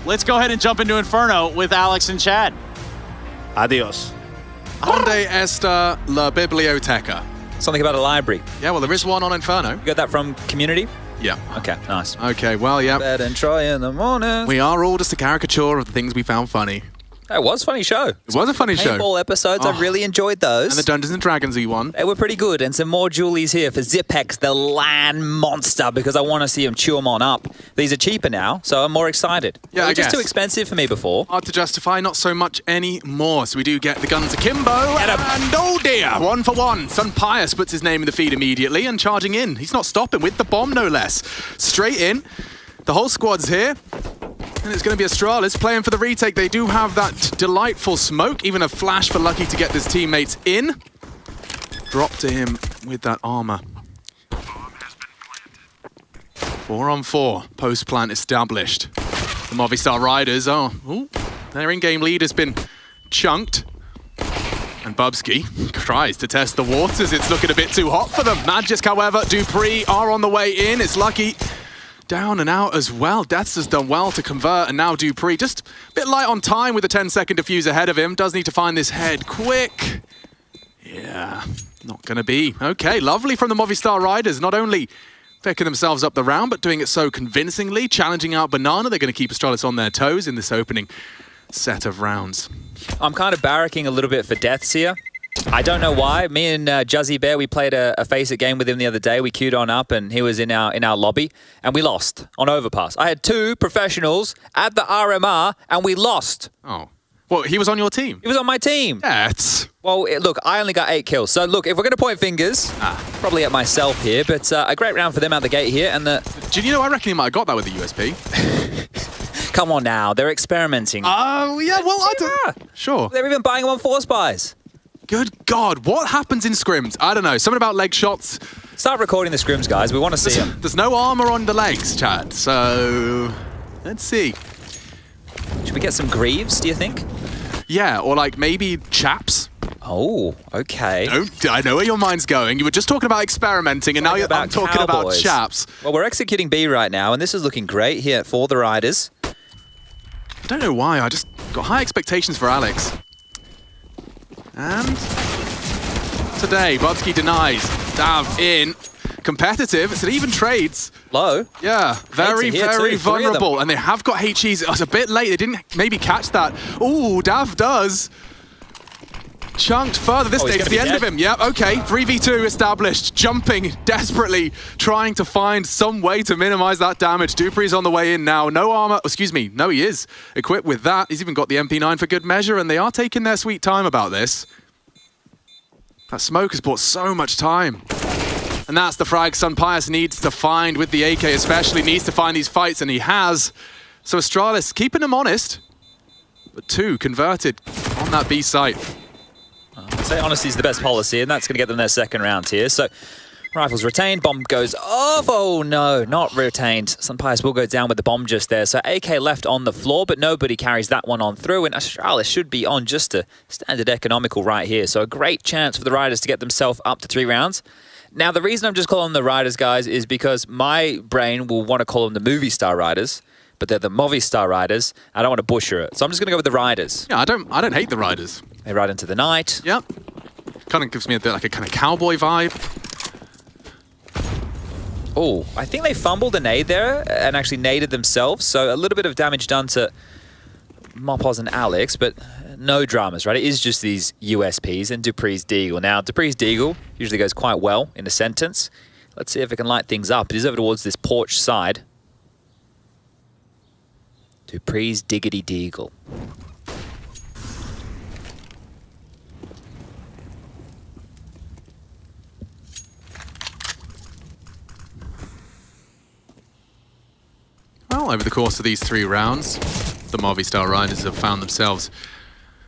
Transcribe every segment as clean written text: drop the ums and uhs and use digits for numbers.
let's go ahead and jump into Inferno with Alex and Chad. Adios. Donde esta la biblioteca? Something about a library. Yeah, well, there is one on Inferno. You got that from Community? Yeah. Okay, nice. Okay, well, yeah. Bed and try in the morning. We are all just a caricature of the things we found funny. It was a funny show. It was a funny show. Paintball episodes, I really enjoyed those. And the Dungeons and Dragons one. They were pretty good. And some more Julies here for Zipex, the LAN monster, because I want to see him chew them on up. These are cheaper now, so I'm more excited. Yeah, They were I just guess. too expensive for me before. Hard to justify, not so much anymore. So we do get the guns akimbo. And oh dear, 1 for 1. Sun Pius puts his name in the feed immediately and charging in. He's not stopping with the bomb, no less. Straight in. The whole squad's here. And it's going to be Astralis playing for the retake. They do have that delightful smoke, even a flash for Lucky to get his teammates in. Drop to him with that armor. 4 on 4, post plant established. The Movistar Riders their in-game lead has been chunked. And Bubsky tries to test the waters. It's looking a bit too hot for them. Magisk, however, Dupree are on the way in. It's Lucky down and out as well. Deaths has done well to convert, and now Dupree just a bit light on time with a 10-second defuse ahead of him. Does need to find this head quick. Yeah, not gonna be. Okay, lovely from the Movistar Riders. Not only picking themselves up the round, but doing it so convincingly, challenging out Banana. They're gonna keep Astralis on their toes in this opening set of rounds. I'm kind of barracking a little bit for Deaths here. I don't know why. Me and Juzzy Bear, we played a Face-It game with him the other day. We queued on up and he was in our lobby and we lost on Overpass. I had 2 professionals at the RMR and we lost. Oh. Well, he was on your team? He was on my team. Yes. Well, look, I only got 8 kills. So, look, if we're going to point fingers, probably at myself here, but a great round for them out the gate here. And Do you know, I reckon he might have got that with the USP. Come on now, they're experimenting. Oh, yeah, well, I don't... Sure. They're even buying them on Force Buys. Good God, what happens in scrims? I don't know, something about leg shots. Start recording the scrims, guys. We want to see them. There's no armor on the legs, Chad, so let's see. Should we get some Greaves, do you think? Yeah, or like maybe chaps. Oh, okay. I know where your mind's going. You were just talking about experimenting, and now I'm talking about chaps. Well, we're executing B right now, and this is looking great here for the Riders. I don't know why, I just got high expectations for Alex. And today, Bubsky denies. Dav in. Competitive. It's an even trades. Low. Yeah, very, very vulnerable. And they have got HEs. It was a bit late. They didn't maybe catch that. Ooh, Dav does. Chunked further. This stage, the end of him. Yep, okay. 3v2 established. Jumping desperately, trying to find some way to minimize that damage. Dupree's on the way in now. No armor. Excuse me. No, he is equipped with that. He's even got the MP9 for good measure, and they are taking their sweet time about this. That smoke has bought so much time. And that's the frag Sun Pius needs to find with the AK especially. Needs to find these fights, and he has. So Astralis keeping him honest, but 2 converted on that B site. I'd say honesty is the best policy, and that's going to get them their second round here. So, rifles retained, bomb goes off. Oh no, not retained. Sun Pius will go down with the bomb just there. So AK left on the floor, but nobody carries that one on through, and Astralis should be on just a standard economical right here. So a great chance for the Riders to get themselves up to 3 rounds. Now, the reason I'm just calling them the Riders, guys, is because my brain will want to call them the Movistar Riders, but they're the Movistar Riders. I don't want to butcher it, so I'm just going to go with the Riders. Yeah, I don't hate the Riders. They ride into the night. Yep. Kind of gives me a bit like a kind of cowboy vibe. Oh, I think they fumbled a nade there and actually naded themselves, so a little bit of damage done to Mopoz and Alex, but no dramas, right? It is just these USPs and Dupree's Deagle. Now, Dupree's Deagle usually goes quite well in a sentence. Let's see if it can light things up. It is over towards this porch side. Dupree's Diggity Deagle. Well, over the course of these 3 rounds, the Movistar Riders have found themselves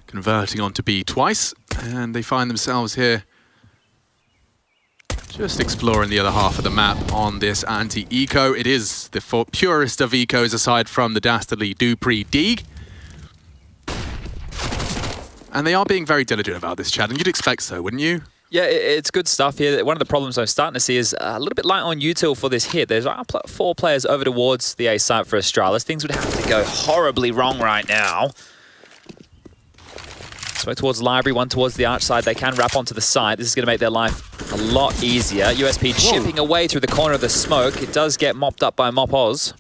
converting onto B twice, and they find themselves here just exploring the other half of the map on this anti-eco. It is the purest of ecos aside from the dastardly Dupree Deeg. And they are being very diligent about this, Chad, and you'd expect so, wouldn't you? Yeah, it's good stuff here. One of the problems I'm starting to see is a little bit light on util for this hit. There's 4 players over towards the A site for Astralis. Things would have to go horribly wrong right now. So towards library, one towards the arch side. They can wrap onto the site. This is going to make their life a lot easier. USP chipping away through the corner of the smoke. It does get mopped up by Mop Oz.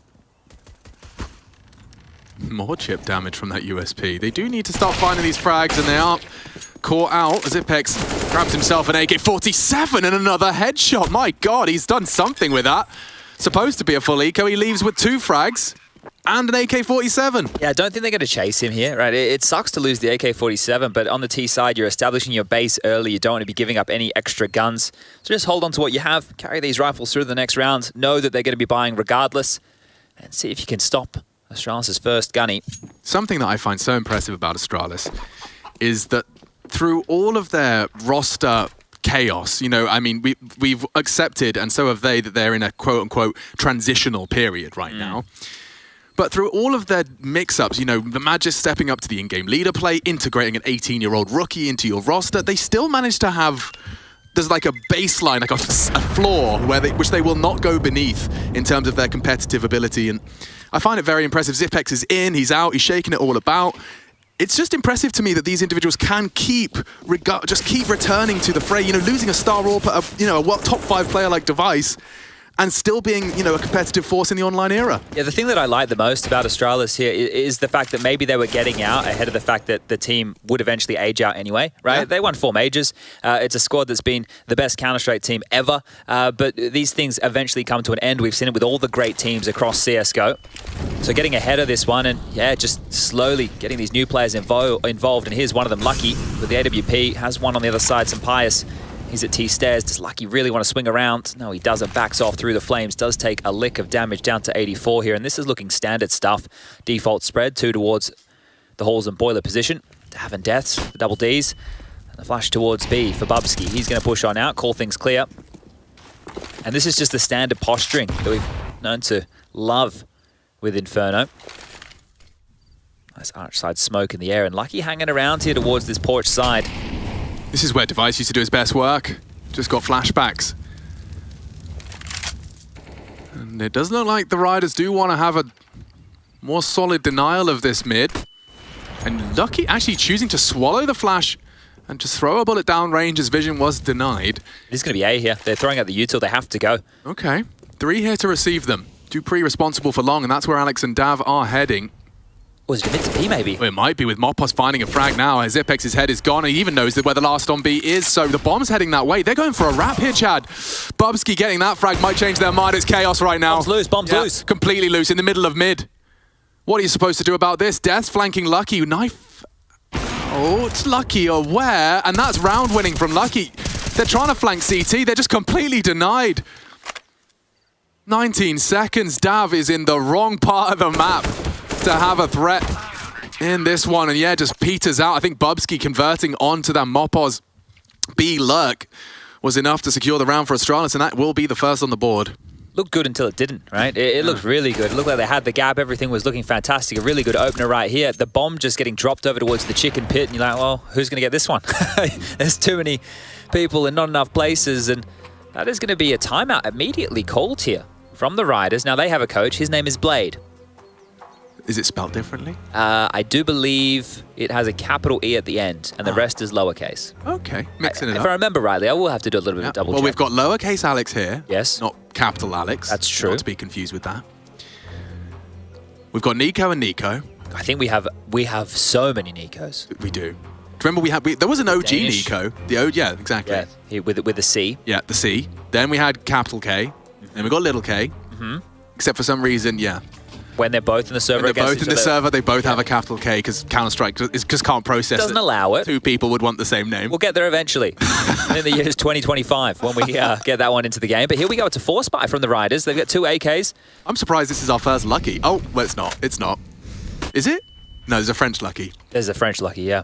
More chip damage from that USP. They do need to start finding these frags, and they are caught out. Zipex grabs himself an AK-47 and another headshot. My God, he's done something with that. Supposed to be a full eco. He leaves with 2 frags and an AK-47. Yeah, I don't think they're going to chase him here, right? It sucks to lose the AK-47, but on the T side, you're establishing your base early. You don't want to be giving up any extra guns. So just hold on to what you have, carry these rifles through the next round, know that they're going to be buying regardless, and see if you can stop Astralis' first gunny. Something that I find so impressive about Astralis is that through all of their roster chaos, you know, I mean, we've accepted, and so have they, that they're in a quote-unquote transitional period right now. But through all of their mix-ups, you know, the Magis stepping up to the in-game leader play, integrating an 18-year-old rookie into your roster, they still manage to have, there's like a baseline, like a floor which they will not go beneath in terms of their competitive ability. And I find it very impressive. Zipex is in, he's out, he's shaking it all about. It's just impressive to me that these individuals can keep returning to the fray. You know, losing a star AWP at a top 5 player like Device, and still being, you know, a competitive force in the online era. Yeah, the thing that I like the most about Astralis here is the fact that maybe they were getting out ahead of the fact that the team would eventually age out anyway, right? Yeah. They won 4 majors. It's a squad that's been the best Counter-Strike team ever, but these things eventually come to an end. We've seen it with all the great teams across CSGO. So getting ahead of this one and, yeah, just slowly getting these new players involved, and here's one of them, Lucky, with the AWP, has one on the other side, some Pius. He's at T-stairs. Does Lucky really want to swing around? No, he doesn't. Backs off through the flames. Does take a lick of damage down to 84 here. And this is looking standard stuff. Default spread, 2 towards the halls and boiler position. Having deaths, the double Ds. And the flash towards B for Bubsky. He's going to push on out, call things clear. And this is just the standard posturing that we've known to love with Inferno. Nice arch side smoke in the air. And Lucky hanging around here towards this porch side. This is where Device used to do his best work. Just got flashbacks. And it does look like the Riders do want to have a more solid denial of this mid. And Lucky actually choosing to swallow the flash and just throw a bullet down range as vision was denied. It is going to be A here. They're throwing out the util. They have to go. Okay. 3 here to receive them. Dupree responsible for long, and that's where Alex and Dav are heading. Was it mid to B, maybe? Well, it might be with Mopos finding a frag now. As Zipex's head is gone. He even knows where the last on B is, so the bomb's heading that way. They're going for a wrap here, Chad. Bubsky getting that frag might change their mind. It's chaos right now. Bomb's loose. Completely loose in the middle of mid. What are you supposed to do about this? Death's flanking Lucky. Knife. Oh, it's Lucky aware, and that's round winning from Lucky. They're trying to flank CT. They're just completely denied. 19 seconds. Dav is in the wrong part of the map to have a threat in this one, and yeah, just peters out. I think Bubsky converting onto that Mopos B lurk was enough to secure the round for Astralis, and that will be the first on the board. Looked good until it didn't, right? It looked really good. It looked like they had the gap. Everything was looking fantastic. A really good opener right here. The bomb just getting dropped over towards the chicken pit, and you're like, well, who's going to get this one? There's too many people and not enough places, and that is going to be a timeout immediately called here from the Riders. Now, they have a coach. His name is Blade. Is it spelled differently? I do believe it has a capital E at the end, and the rest is lowercase. Okay, mixing it up. If I remember rightly, I will have to do a little bit of a double check. Well, we've got lowercase Alex here. Yes. Not capital Alex. That's true. Not to be confused with that. We've got Nico and Nico. I think we have so many Nikos. We do. Remember there was an OG Danish. Nico. Yeah, exactly. Yeah, with the C. Yeah, the C. Then we had capital K. Then we got little k. Except for some reason, yeah. When they're both in the server When they're both in the server, they both have a capital K because Counter-Strike just can't process it. Doesn't allow it. 2 people would want the same name. We'll get there eventually. In the years 2025 when we get that one into the game. But here we go. It's a 4-spy from the Riders. They've got 2 AKs. I'm surprised this is our first Lucky. Oh, well, it's not. It's not. Is it? No, there's a French Lucky. There's a French Lucky, yeah.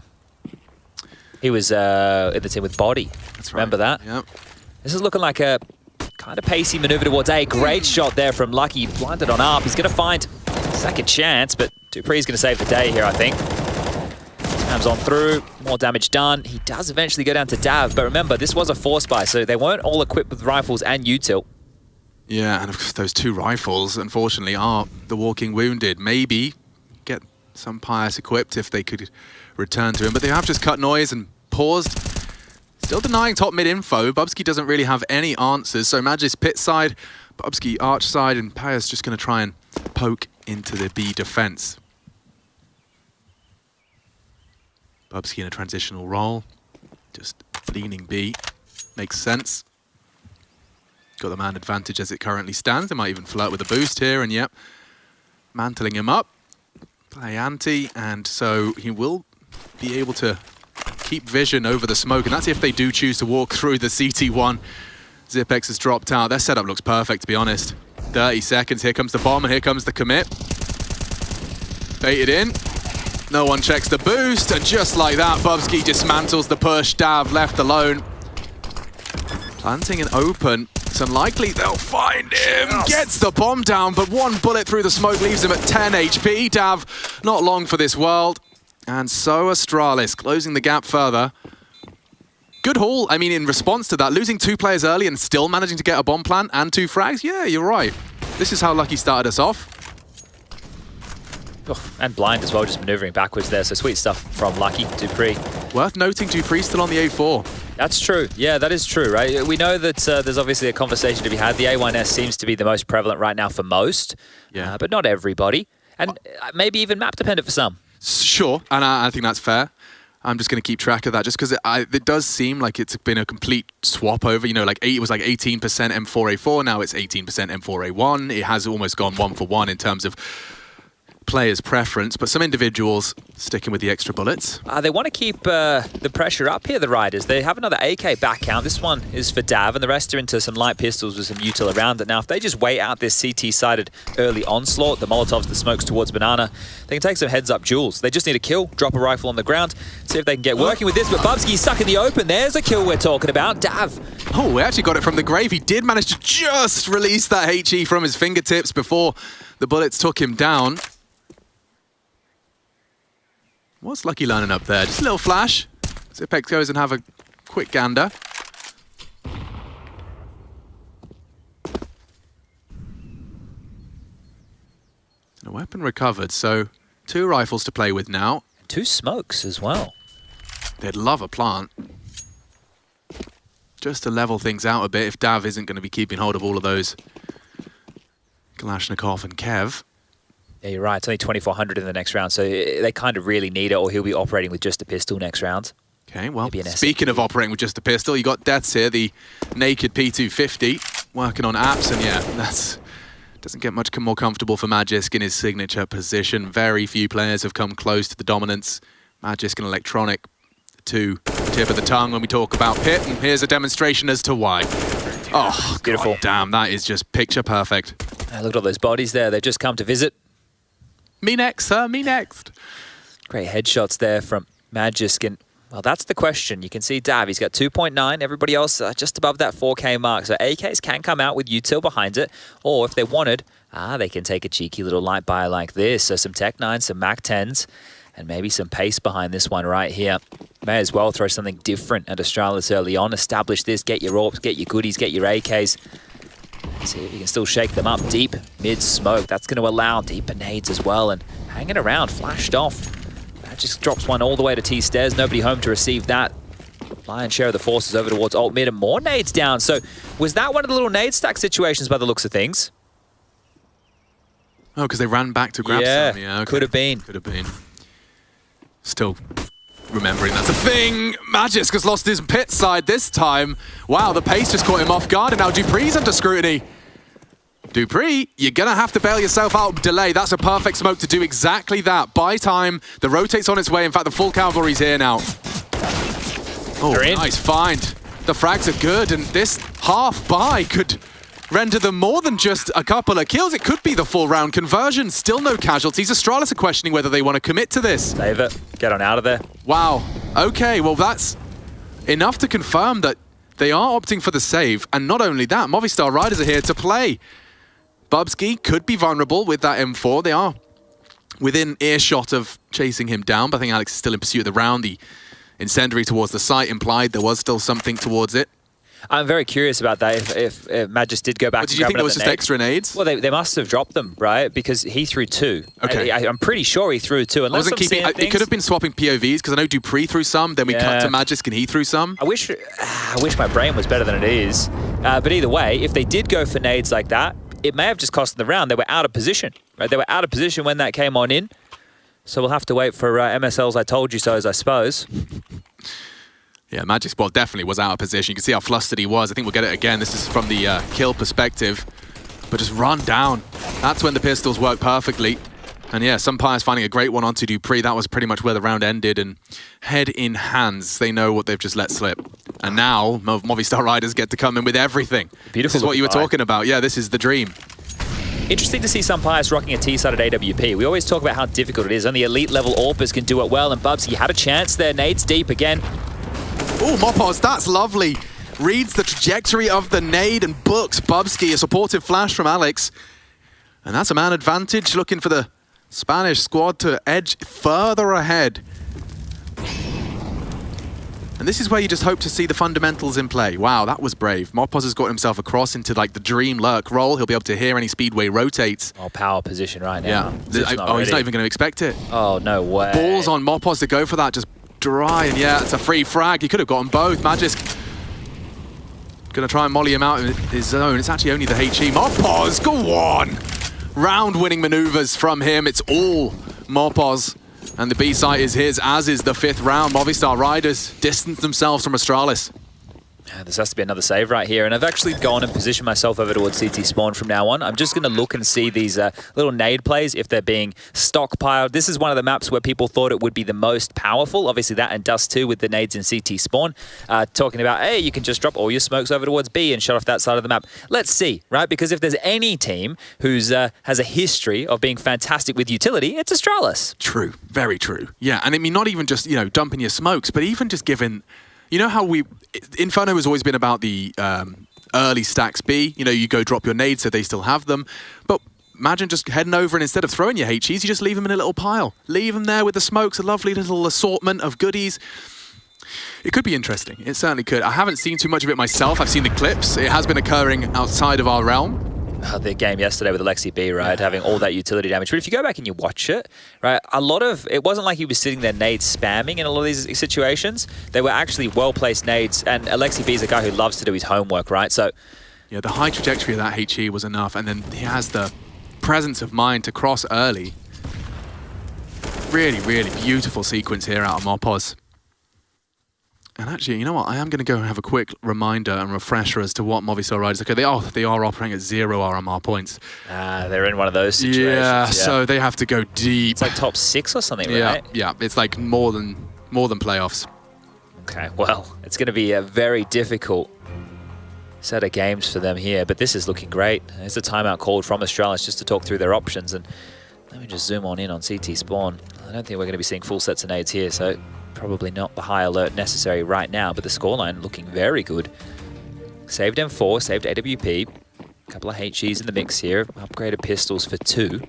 He was in the team with Body. That's right. Remember that? Yep. This is looking like a kind of pacey maneuver towards A. Great shot there from Lucky. Blinded on up. He's going to find second chance, but Dupree's going to save the day here, I think. Comes on through, more damage done. He does eventually go down to Dav, but remember, this was a force buy, so they weren't all equipped with rifles and util. Yeah, and of course those 2 rifles, unfortunately, are the walking wounded. Maybe get some Pius equipped if they could return to him, but they have just cut noise and paused. Still denying top mid info. Bubsky doesn't really have any answers, so Magis pit side, Bubsky arch side, and Pius just going to try and poke into the B defense. Bubsky in a transitional role, just leaning B, makes sense. Got the man advantage as it currently stands. They might even flirt with a boost here, and yep, mantling him up, play anti, and so he will be able to keep vision over the smoke, and that's if they do choose to walk through the CT1. Zipex has dropped out. Their setup looks perfect, to be honest. 30 seconds, here comes the bomb, and here comes the commit. Baited in. No one checks the boost, and just like that, Bubsky dismantles the push. Dav left alone. Planting an open. It's unlikely they'll find him. Gets the bomb down, but 1 bullet through the smoke leaves him at 10 HP. Dav, not long for this world. And so Astralis closing the gap further. Good haul, I mean, in response to that, losing 2 players early and still managing to get a bomb plant and 2 frags. Yeah, you're right. This is how Lucky started us off. Oh, and Blind as well, just maneuvering backwards there. So sweet stuff from Lucky. Dupree. Worth noting, Dupree still on the A4. That's true. Yeah, that is true, right? We know that there's obviously a conversation to be had. The A1S seems to be the most prevalent right now for most, but not everybody. And maybe even map dependent for some. Sure, and I think that's fair. I'm just going to keep track of that just because it does seem like it's been a complete swap over. You know, like it was like 18% M4A4, now it's 18% M4A1. It has almost gone 1-for-1 in terms of players' preference, but some individuals sticking with the extra bullets. They want to keep the pressure up here, the Riders. They have another AK back count. This one is for Dav, and the rest are into some light pistols with some util around it. Now, if they just wait out this CT-sided early onslaught, the Molotovs, the smokes towards Banana, they can take some heads-up duels. They just need a kill, drop a rifle on the ground, see if they can get working with this, but Bubsky's stuck in the open. There's a kill we're talking about. Dav. Oh, we actually got it from the grave. He did manage to just release that HE from his fingertips before the bullets took him down. What's Lucky learning up there? Just a little flash. Zipex goes and have a quick gander. And a weapon recovered, so 2 rifles to play with now. 2 smokes as well. They'd love a plant. Just to level things out a bit if Dav isn't going to be keeping hold of all of those Kalashnikov and Kev. Yeah, you're right. It's only 2,400 in the next round, so they kind of really need it, or he'll be operating with just a pistol next round. Okay, well, speaking of operating with just a pistol, you got Deaths here, the naked P250, working on apps, and yeah, that's doesn't get much more comfortable for Magisk in his signature position. Very few players have come close to the dominance. Magisk and Electronic, to the tip of the tongue when we talk about Pit, and here's a demonstration as to why. Oh, beautiful. God damn, that is just picture perfect. Look at all those bodies there. They've just come to visit. Me next, sir, me next. Great headshots there from Magisk, and well, that's the question. You can see Dav, he's got 2.9. Everybody else just above that 4K mark. So AKs can come out with util behind it, or if they wanted, they can take a cheeky little light buy like this. So some Tech 9s, some Mac 10s, and maybe some pace behind this one right here. May as well throw something different at Astralis early on. Establish this, get your AWPs, get your goodies, get your AKs. See if you can still shake them up deep mid-smoke. That's going to allow deeper nades as well. And hanging around, flashed off. That just drops one all the way to T-stairs. Nobody home to receive that. Lion's share of the forces over towards alt mid, and more nades down. So was that one of the little nade stack situations by the looks of things? Oh, because they ran back to grab some. Yeah, okay. Could have been. Could have been. Still remembering that's a thing. Magisk has lost his pit side this time. Wow, the pace just caught him off guard, and now Dupree's under scrutiny. Dupree, you're going to have to bail yourself out. Delay, that's a perfect smoke to do exactly that. Buy time, the rotate's on its way. In fact, the full cavalry's here now. Oh, nice find. The frags are good, and this half buy could render them more than just a couple of kills. It could be the full round conversion. Still no casualties. Astralis are questioning whether they want to commit to this. Save it. Get on out of there. Wow. Okay, well that's enough to confirm that they are opting for the save. And not only that, Movistar Riders are here to play. Bubsky could be vulnerable with that M4. They are within earshot of chasing him down, but I think Alex is still in pursuit of the round. The incendiary towards the site implied there was still something towards it. I'm very curious about that. If Magis did go back, Did you think there was just extra nades? Well, they must have dropped them, right? Because he threw 2. Okay. I'm pretty sure he threw 2. I wasn't keeping. It could have been swapping POVs because I know Dupree threw some. Then we cut to Magis and he threw some. I wish my brain was better than it is. But either way, if they did go for nades like that, it may have just cost them the round. They were out of position, right? They were out of position when that came on in. So we'll have to wait for MSL's I told you so's, I suppose. Yeah, Magic Spot definitely was out of position. You can see how flustered he was. I think we'll get it again. This is from the kill perspective. But just run down. That's when the pistols work perfectly. And yeah, Sunpire's finding a great one onto Dupree. That was pretty much where the round ended. And head in hands, they know what they've just let slip. And now, Movistar Riders get to come in with everything. Beautiful. This is what you were talking about. Yeah, this is the dream. Interesting to see Sunpire's rocking a T-sided AWP. We always talk about how difficult it is. Only elite level AWPers can do it well. And Bubsky had a chance there. Nades deep again. Oh, Mopos, that's lovely. Reads the trajectory of the nade and books Bubsky, a supportive flash from Alex. And that's a man advantage, looking for the Spanish squad to edge further ahead. And this is where you just hope to see the fundamentals in play. Wow, that was brave. Mopos has got himself across into like the dream lurk roll. He'll be able to hear any speedway rotates. Oh, power position right now. Yeah. He's not even going to expect it. Oh, no way. Balls on Mopos to go for that, just dry, and yeah, it's a free frag. He could have gotten both. Magisk gonna try and molly him out in his zone. It's actually only the HE. Mopos, go on! Round-winning maneuvers from him. It's all Mopos. And the B site is his, as is the 5th round. Movistar Riders distance themselves from Astralis. This has to be another save right here, and I've actually gone and positioned myself over towards CT spawn from now on. I'm just going to look and see these little nade plays, if they're being stockpiled. This is one of the maps where people thought it would be the most powerful. Obviously that and Dust 2 with the nades in CT spawn. Talking about, hey, you can just drop all your smokes over towards B and shut off that side of the map. Let's see, right? Because if there's any team who's has a history of being fantastic with utility, it's Astralis. True, very true. Yeah, and I mean, not even just, you know, dumping your smokes, but even just giving... You know how Inferno has always been about the early stacks B. You know, you go drop your nades so they still have them. But imagine just heading over and instead of throwing your HEs, you just leave them in a little pile. Leave them there with the smokes, a lovely little assortment of goodies. It could be interesting. It certainly could. I haven't seen too much of it myself. I've seen the clips. It has been occurring outside of our realm. The game yesterday with Alexi B, right, having all that utility damage. But if you go back and you watch it, right, it wasn't like he was sitting there nades spamming in a lot of these situations. They were actually well-placed nades, and Alexi B is a guy who loves to do his homework, right? So, yeah, the high trajectory of that HE was enough, and then he has the presence of mind to cross early. Really, really beautiful sequence here out of Mopos. And actually, you know what? I am going to go and have a quick reminder and refresher as to what Movistar Riders... Okay, they are operating at 0 RMR points. They're in one of those situations. Yeah, so they have to go deep. It's like top 6 or something, right? Yeah, yeah. It's like more than playoffs. Okay, well, it's going to be a very difficult set of games for them here, but this is looking great. There's a timeout called from Astralis just to talk through their options, and let me just zoom on in on CT spawn. I don't think we're going to be seeing full sets of nades here, so probably not the high alert necessary right now, but the scoreline looking very good. Saved M4, saved AWP, a couple of HEs in the mix here, upgraded pistols for 2.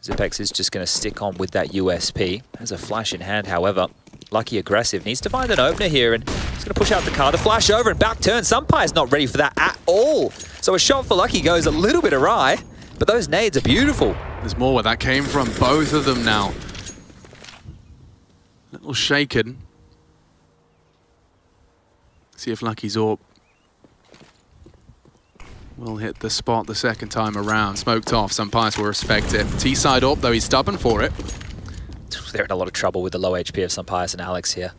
Zipex is just going to stick on with that USP. Has a flash in hand, however. Lucky aggressive, needs to find an opener here, and he's going to push out the car. The flash over and back turn. Sunpire's not ready for that at all. So a shot for Lucky goes a little bit awry, but those nades are beautiful. There's more where that came from, both of them now. Little shaken. See if Lucky's AWP will hit the spot the second time around. Smoked off, Sunpire's will respect it. T-side AWP, though he's stubborn for it. They're in a lot of trouble with the low HP of Sunpire's and Alex here.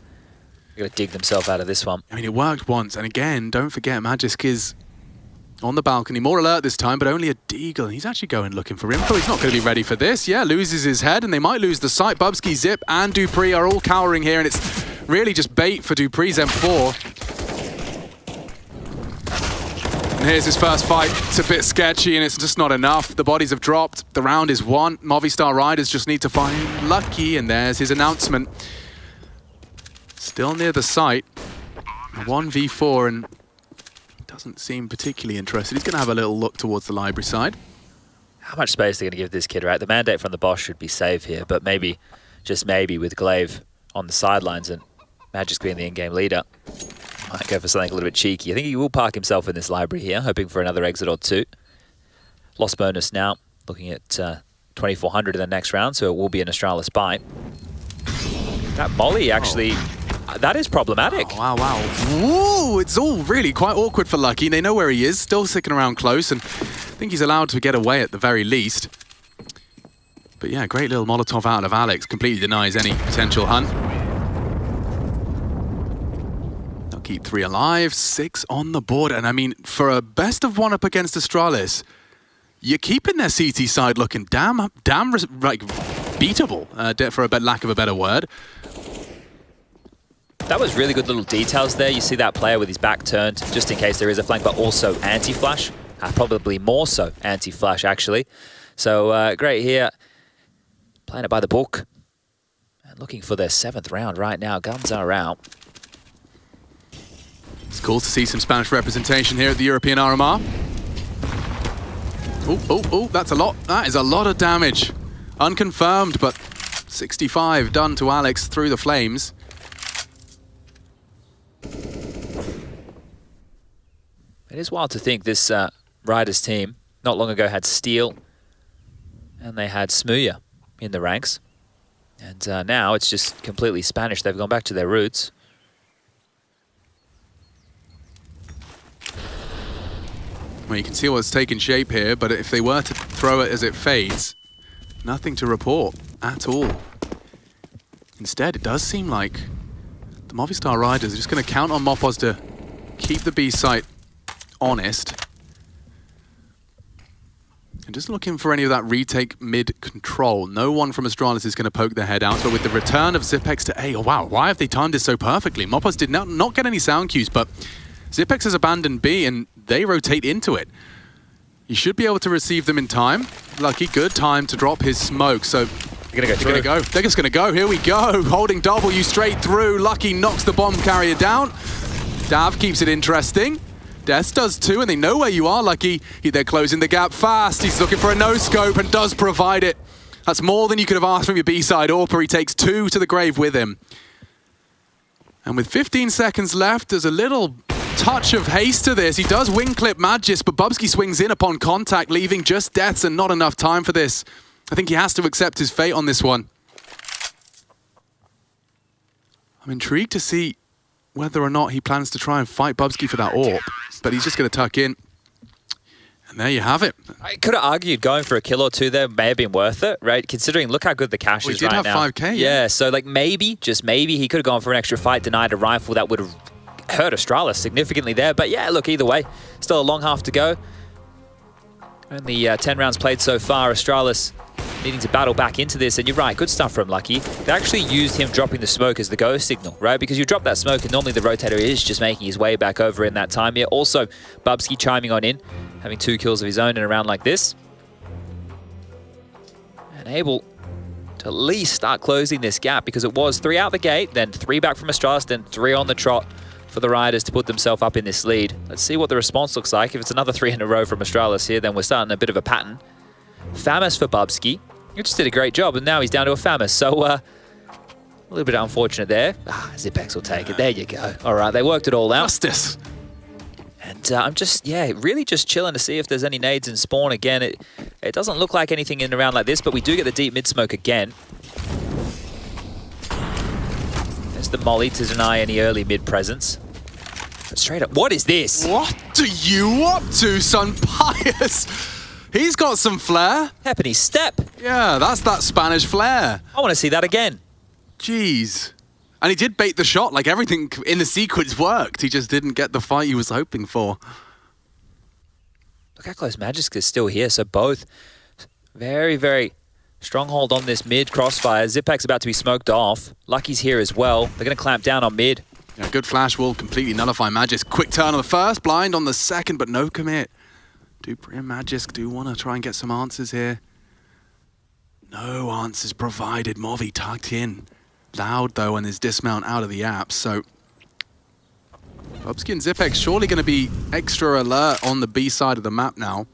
They're going to dig themselves out of this one. I mean, it worked once, and again, don't forget, Magisk is on the balcony, more alert this time, but only a deagle. He's actually going looking for info. He's not going to be ready for this. Yeah, loses his head, and they might lose the sight. Bubsky, Zip, and Dupree are all cowering here, and it's really just bait for Dupree's M4. And here's his first fight. It's a bit sketchy, and it's just not enough. The bodies have dropped. The round is won. Movistar Riders just need to find Lucky, and there's his announcement. Still near the site. 1v4, and doesn't seem particularly interested. He's going to have a little look towards the library side. how much space they're going to give this kid, right? The mandate from the boss should be safe here, but maybe, just maybe, with Glaive on the sidelines and Magic's being the in-game leader, might go for something a little bit cheeky. I think he will park himself in this library here, hoping for another exit or two. Loss bonus now, looking at 2,400 in the next round, so it will be an Astralis buy. That molly actually, that is problematic. Oh, wow, wow. Whoa, it's all really quite awkward for Lucky. They know where he is, still sticking around close, and I think he's allowed to get away at the very least. But yeah, great little Molotov out of Alex, completely denies any potential hunt. They'll keep 3 alive, 6 on the board, and I mean, for a best of 1 up against Astralis, you're keeping their CT side looking damn like beatable, for a lack of a better word. That was really good little details there. You see that player with his back turned, just in case there is a flank, but also anti-flash. Probably more so anti-flash, actually. So great here. Playing it by the book. And looking for their 7th round right now. Guns are out. It's cool to see some Spanish representation here at the European RMR. Oh, that's a lot. That is a lot of damage. Unconfirmed, but 65 done to Alex through the flames. It is wild to think this Riders team not long ago had Steel and they had Smooya in the ranks. And now it's just completely Spanish. They've gone back to their roots. Well, you can see what's taken shape here, but if they were to throw it as it fades, nothing to report at all. Instead, it does seem like the Movistar Riders are just going to count on Mopos to keep the B site honest. And just looking for any of that retake mid-control. No one from Astralis is going to poke their head out, but with the return of Zipex to A, oh wow, why have they timed this so perfectly? Mopos did not get any sound cues, but Zipex has abandoned B and they rotate into it. You should be able to receive them in time. Lucky, good time to drop his smoke. So they're going to go through. They're just going to go. Here we go. Holding W straight through. Lucky knocks the bomb carrier down. Dav keeps it interesting. Death does too, and they know where you are, Lucky. They're closing the gap fast. He's looking for a no-scope and does provide it. That's more than you could have asked from your B-side. Orpa, he takes 2 to the grave with him. And with 15 seconds left, there's a little touch of haste to this. He does wing clip Magis, but Bubsky swings in upon contact, leaving just deaths and not enough time for this. I think he has to accept his fate on this one. I'm intrigued to see whether or not he plans to try and fight Bubsky for that AWP, but he's just going to tuck in. And there you have it. I could have argued going for a kill or 2 there may have been worth it, right? Considering, look how good the cash is right now. He did have 5K. Yeah, so like maybe, just maybe, he could have gone for an extra fight, denied a rifle that would have hurt Astralis significantly there. But yeah, look, either way, still a long half to go. Only 10 rounds played so far. Astralis needing to battle back into this, and you're right, good stuff from Lucky. They actually used him dropping the smoke as the go signal, right? Because you drop that smoke and normally the rotator is just making his way back over in that time here. Also, Bubsky chiming on in, having 2 kills of his own in a round like this. And able to at least start closing this gap, because it was 3 out the gate, then 3 back from Astralis, then 3 on the trot for the Riders to put themselves up in this lead. Let's see what the response looks like. If it's another 3 in a row from Astralis here, then we're starting a bit of a pattern. Famous for Bubsky. He just did a great job, and now he's down to a Famous. So, a little bit unfortunate there. Zipex will take it. There you go. All right, they worked it all out. Justice. And I'm just, yeah, really just chilling to see if there's any nades in spawn again. It doesn't look like anything in a round like this, but we do get the deep mid-smoke again. There's the molly to deny any early mid-presence. But straight up, what is this? What are you up to, son? Pius? He's got some flair. Happy step. Yeah, that's that Spanish flair. I want to see that again. Jeez. And he did bait the shot, like everything in the sequence worked. He just didn't get the fight he was hoping for. Look how close Magisk is still here. So both very, very stronghold on this mid crossfire. Zipak's about to be smoked off. Lucky's here as well. They're going to clamp down on mid. Yeah, good flash will completely nullify Magisk. Quick turn on the first, blind on the second, but no commit. Dupree and Magisk do want to try and get some answers here. No answers provided. Movi tucked in. Loud, though, and his dismount out of the app, so Bubsky and Zipex surely going to be extra alert on the B side of the map now.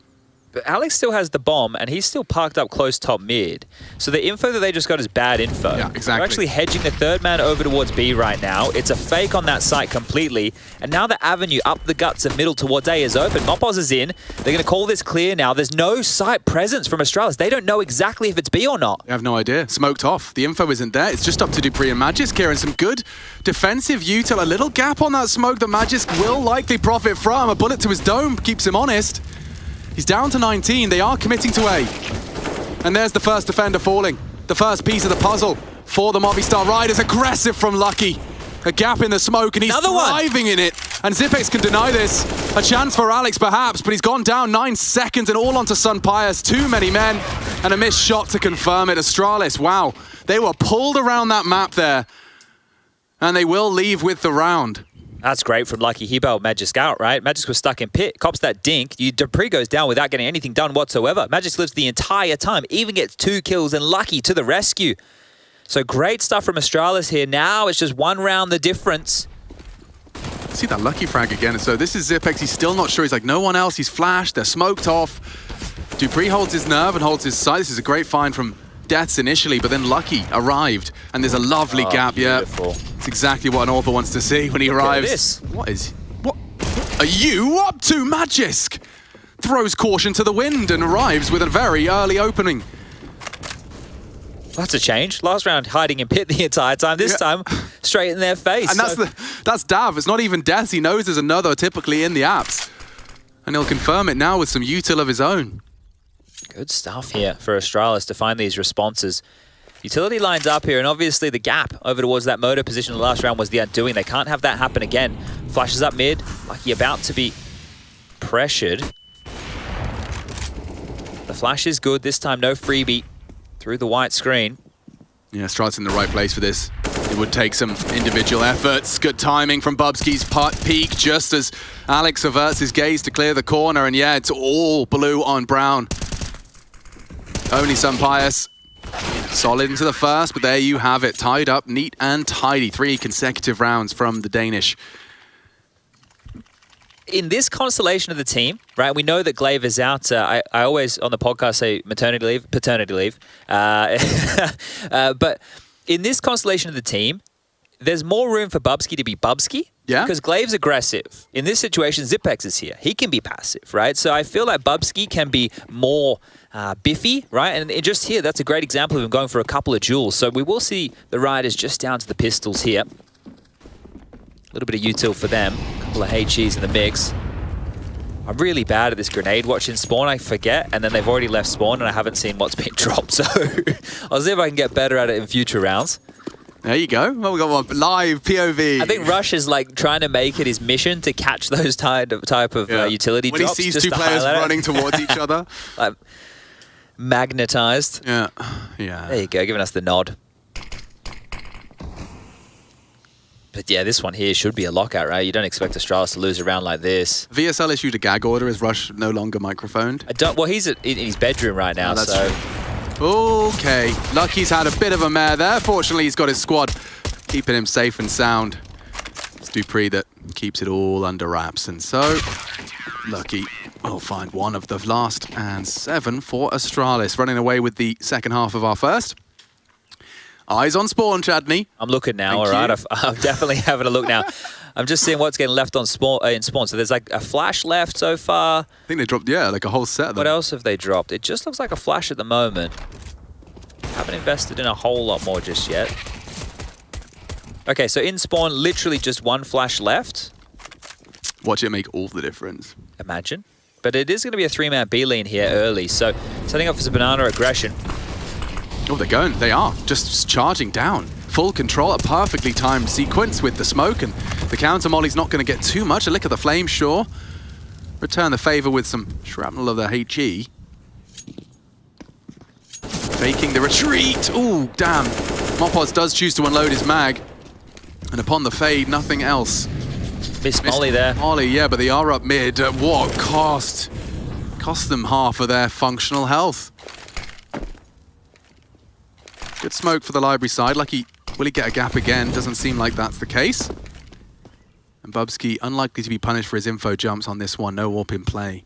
Alex still has the bomb, and he's still parked up close top mid. So the info that they just got is bad info. Yeah, exactly. They're actually hedging the third man over towards B right now. It's a fake on that site completely. And now the avenue up the guts and middle towards A is open. Mopos is in. They're going to call this clear now. There's no site presence from Astralis. They don't know exactly if it's B or not. They have no idea. Smoked off. The info isn't there. It's just up to Dupree and Magisk here, and some good defensive util. A little gap on that smoke that Magisk will likely profit from. A bullet to his dome keeps him honest. He's down to 19. They are committing to A. And there's the first defender falling. The first piece of the puzzle for the Movistar Riders. Aggressive from Lucky. A gap in the smoke, and he's thriving in it. And Zipex can deny this. A chance for Alex, perhaps, but he's gone down 9 seconds and all onto Sun Pius. Too many men, and a missed shot to confirm it. Astralis, wow. They were pulled around that map there, and they will leave with the round. That's great from Lucky. He bailed Magisk out, right? Magisk was stuck in pit, cops that dink. Dupree goes down without getting anything done whatsoever. Magisk lives the entire time, even gets 2 kills, and Lucky to the rescue. So great stuff from Astralis here. Now it's just 1 round the difference. See that Lucky frag again. So this is Zipex. He's still not sure. He's like, no one else. He's flashed. They're smoked off. Dupree holds his nerve and holds his sight. This is a great find from Deaths initially, but then Lucky arrived, and there's a lovely gap. Beautiful. Yeah, it's exactly what an Orba wants to see when he arrives. What are you up to, Magisk? Throws caution to the wind and arrives with a very early opening. That's a change. Last round hiding in pit the entire time. This time, straight in their face. And that's Dav. It's not even Deaths. He knows there's another typically in the apps, and he'll confirm it now with some util of his own. Good stuff here for Astralis to find these responses. Utility lines up here, and obviously the gap over towards that motor position in the last round was the undoing. They can't have that happen again. Flashes up mid, Lucky about to be pressured. The flash is good. This time, no freebie through the white screen. Yeah, Astralis in the right place for this. It would take some individual efforts. Good timing from Bubsky's peak, just as Alex averts his gaze to clear the corner, and yeah, it's all blue on brown. Only Sun Pius solid into the first, but there you have it. Tied up, neat and tidy. 3 consecutive rounds from the Danish. In this constellation of the team, right, we know that Glaive is out. I always, on the podcast, say paternity leave. But in this constellation of the team, there's more room for Bubsky to be Bubsky. Yeah. Because Glaive's aggressive. In this situation, Zipex is here. He can be passive, right? So I feel like Bubsky can be more biffy, right? And just here, that's a great example of him going for a couple of duels. So we will see the Riders just down to the pistols here. A little bit of util for them. A couple of HEs in the mix. I'm really bad at this grenade watching spawn. I forget, and then they've already left spawn, and I haven't seen what's been dropped. So I'll see if I can get better at it in future rounds. There you go. Well, we got one live POV. I think Rush is like trying to make it his mission to catch those type of utility when drops. When he sees 2 players running towards each other. Like, magnetized. Yeah. There you go, giving us the nod. But yeah, this one here should be a lockout, right? You don't expect Astralis to lose a round like this. VSL issued a gag order. Is Rush no longer microphoned? Well, he's in his bedroom right now, so... True. Okay, Lucky's had a bit of a mare there. Fortunately, he's got his squad keeping him safe and sound. It's Dupree that keeps it all under wraps. And so, Lucky will find one of the last and 7 for Astralis. Running away with the second half of our first. Eyes on spawn, Chadney. I'm looking now, all right. I'm definitely having a look now. I'm just seeing what's getting left on spawn, in spawn. So there's like a flash left so far. I think they dropped, like a whole set of them. What else have they dropped? It just looks like a flash at the moment. Haven't invested in a whole lot more just yet. Okay, so in spawn, literally just 1 flash left. Watch it make all the difference. Imagine. But it is going to be a 3-man B lane here early. So setting up for some banana aggression. Oh, they're going. They are. Just charging down. Full control, a perfectly timed sequence with the smoke, and the counter molly's not going to get too much. A lick of the flame, sure. Return the favor with some shrapnel of the HE. Faking the retreat. Ooh, damn. Mopos does choose to unload his mag. And upon the fade, nothing else. Missed Molly there. Molly, yeah, but they are up mid. At what cost? Cost them half of their functional health. Good smoke for the library side. Lucky, will he get a gap again? Doesn't seem like that's the case. And Bubsky, unlikely to be punished for his info jumps on this one. No warp in play.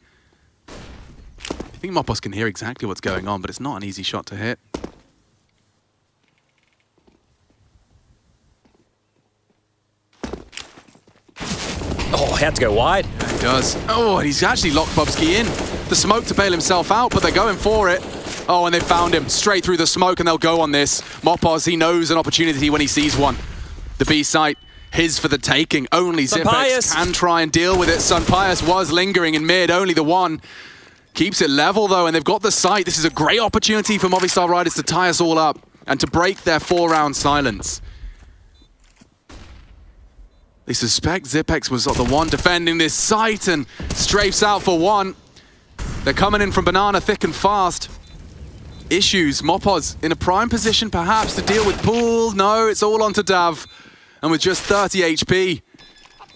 I think Mopos can hear exactly what's going on, but it's not an easy shot to hit. Oh, he had to go wide. Yeah, he does. Oh, and he's actually locked Bubsky in. The smoke to bail himself out, but they're going for it. Oh, and they found him straight through the smoke, and they'll go on this. Mopos, he knows an opportunity when he sees one. The B site, his for the taking. Only Zipex can try and deal with it. Sunpius was lingering in mid, only the one. Keeps it level, though, and they've got the site. This is a great opportunity for Movistar Riders to tie us all up and to break their 4-round silence. They suspect Zipex was the one defending this site and strafes out for one. They're coming in from Banana thick and fast. Issues, Mopos in a prime position perhaps to deal with Pool. No, it's all onto Dav. And with just 30 HP,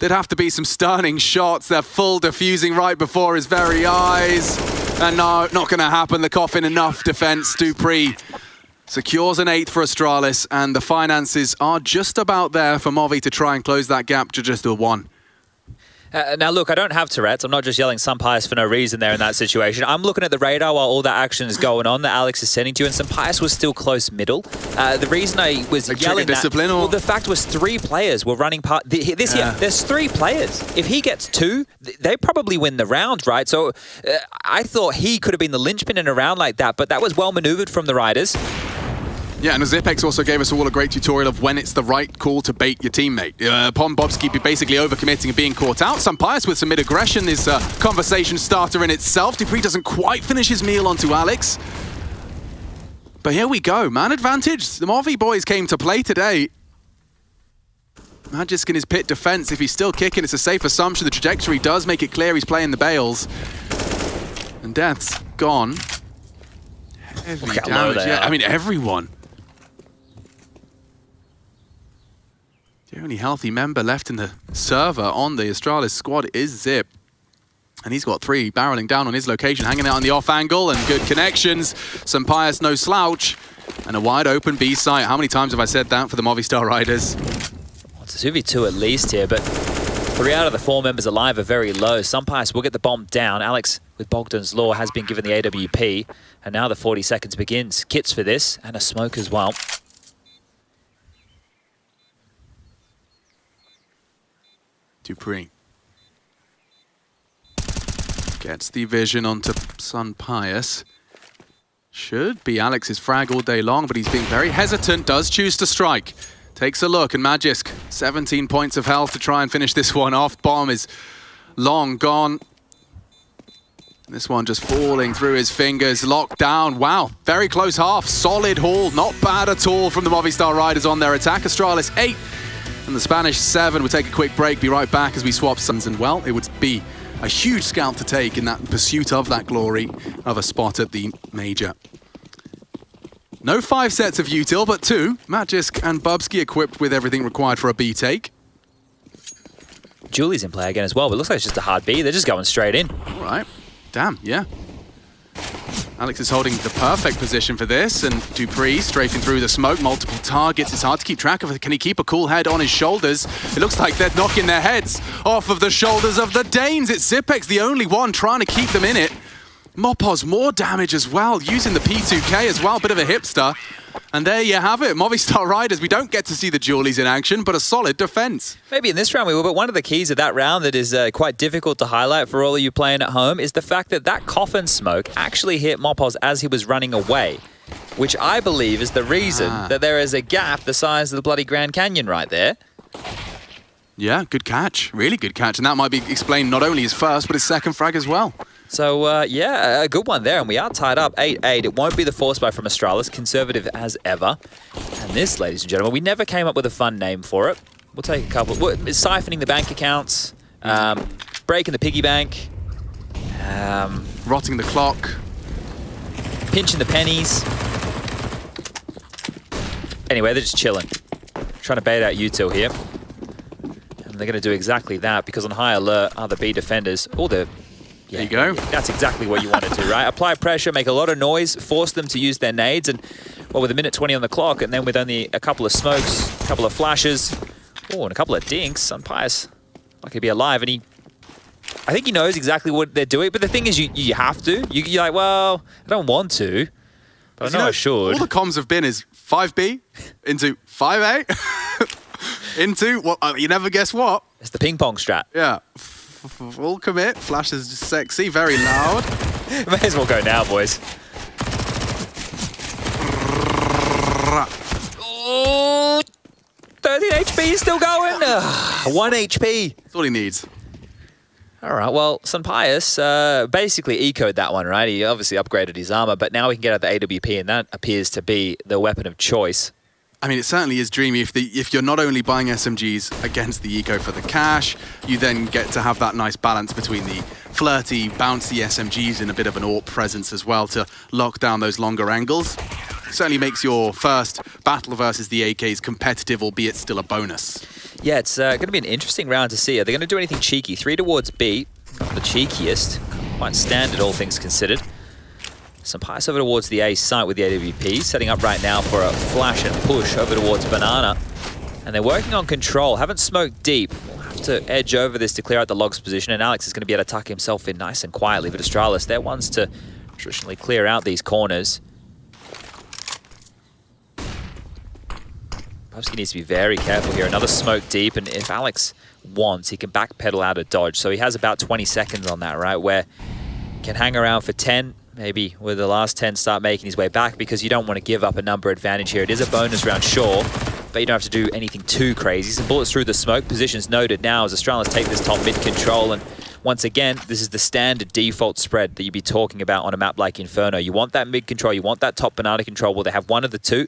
there'd have to be some stunning shots. They're full defusing right before his very eyes. And no, not gonna happen. The coffin enough defense. Dupree secures an 8th for Astralis, and the finances are just about there for Movi to try and close that gap to just a 1. Now, look, I don't have Tourette's. I'm not just yelling Sunpius for no reason there in that situation. I'm looking at the radar while all that action is going on that Alex is sending to you, and Sunpius was still close middle. The reason I was yelling that, well, the fact was 3 players were running part. Here, there's 3 players. If he gets 2, they probably win the round, right? So I thought he could have been the linchpin in a round like that, but that was well maneuvered from the Riders. Yeah, and Zipex also gave us all a great tutorial of when it's the right call to bait your teammate. Upon Bobski basically overcommitting and being caught out, Sunpius with some mid-aggression is a conversation starter in itself. Dupree doesn't quite finish his meal onto Alex. But here we go, man advantage. The Movi boys came to play today. Magisk in his pit defense, if he's still kicking, it's a safe assumption. The trajectory does make it clear he's playing the bales. And Death's gone. Heavy damage, yeah, I mean, everyone. The only healthy member left in the server on the Astralis squad is Zip. And he's got 3 barreling down on his location, hanging out on the off angle, and good connections. Sunpius no slouch. And a wide open B site. How many times have I said that for the Movistar Riders? Well, it's a 2v2 at least here, but 3 out of the 4 members alive are very low. Sunpius will get the bomb down. Alex, with Bogdan's Law, has been given the AWP. And now the 40 seconds begins. Kits for this, and a smoke as well. Dupree gets the vision onto Sunpius. Should be Alex's frag all day long, but he's being very hesitant, does choose to strike. Takes a look, and Magisk, 17 points of health to try and finish this one off. Bomb is long gone. This one just falling through his fingers, locked down. Wow, very close half, solid haul, not bad at all from the Movistar Riders on their attack. Astralis 8. And the Spanish 7. We'll take a quick break, be right back as we swap sons. And well, it would be a huge scalp to take in that pursuit of that glory of a spot at the major. No 5 sets of util, but 2. Magisk and Bubsky equipped with everything required for a B take. Julie's in play again as well, but it looks like it's just a hard B. They're just going straight in. All right. Damn, yeah. Alex is holding the perfect position for this, and Dupree strafing through the smoke, multiple targets. It's hard to keep track of it. Can he keep a cool head on his shoulders? It looks like they're knocking their heads off of the shoulders of the Danes. It's Zipex, the only one trying to keep them in it. Mopos, more damage as well, using the P2K as well, bit of a hipster. And there you have it, Movistar Riders. We don't get to see the Julies in action, but a solid defense. Maybe in this round we will, but one of the keys of that round that is quite difficult to highlight for all of you playing at home is the fact that that coffin smoke actually hit Mopos as he was running away, which I believe is the reason that there is a gap the size of the bloody Grand Canyon right there. Yeah, good catch, really good catch. And that might be explained not only his first, but his second frag as well. So, yeah, a good one there, and we are tied up 8-8. It won't be the force buy from Astralis, conservative as ever. And this, ladies and gentlemen, we never came up with a fun name for it. We'll take a couple. It's siphoning the bank accounts, breaking the piggy bank, rotting the clock, pinching the pennies. Anyway, they're just chilling. Trying to bait out util here. And they're going to do exactly that, because on high alert are the B defenders. Oh, they're... Yeah, there you go. That's exactly what you want to do, right? Apply pressure, make a lot of noise, force them to use their nades, and, well, with a minute 20 on the clock, and then with only a couple of smokes, a couple of flashes, oh, and a couple of dinks, Sunpius like he'd be alive, and he I think he knows exactly what they're doing, but the thing is you have to. You're like, well, I don't want to, but I know I should. All the comms have been is 5B into 5A into, well, you never guess what. It's the ping pong strat. Yeah. Full commit. Flash is just sexy, very loud. May as well go now, boys. Oh, 13 HP is still going. 1 HP. That's all he needs. All right, well, Sunpius basically ecoed that one, right? He obviously upgraded his armor, but now he can get out the AWP, and that appears to be the weapon of choice. I mean, it certainly is dreamy. If you're not only buying SMGs against the eco for the cash, you then get to have that nice balance between the flirty, bouncy SMGs and a bit of an AWP presence as well to lock down those longer angles. Certainly makes your first battle versus the AKs competitive, albeit still a bonus. Yeah, it's going to be an interesting round to see. Are they going to do anything cheeky? 3 towards B, not the cheekiest. Quite standard, all things considered. Sunpius over towards the A site with the AWP, setting up right now for a flash and push over towards Banana. And they're working on control, haven't smoked deep. We'll have to edge over this to clear out the logs position, and Alex is going to be able to tuck himself in nice and quietly. But Astralis, they're ones to traditionally clear out these corners. Bubsky needs to be very careful here. Another smoke deep, and if Alex wants, he can backpedal out of dodge. So he has about 20 seconds on that, right, where he can hang around for 10, maybe with the last 10 start making his way back, because you don't want to give up a number advantage here. It is a bonus round, sure, but you don't have to do anything too crazy. Some bullets through the smoke. Positions noted now as Astralis take this top mid control, and once again, this is the standard default spread that you'd be talking about on a map like Inferno. You want that mid control, you want that top banana control. Well, they have one of the two.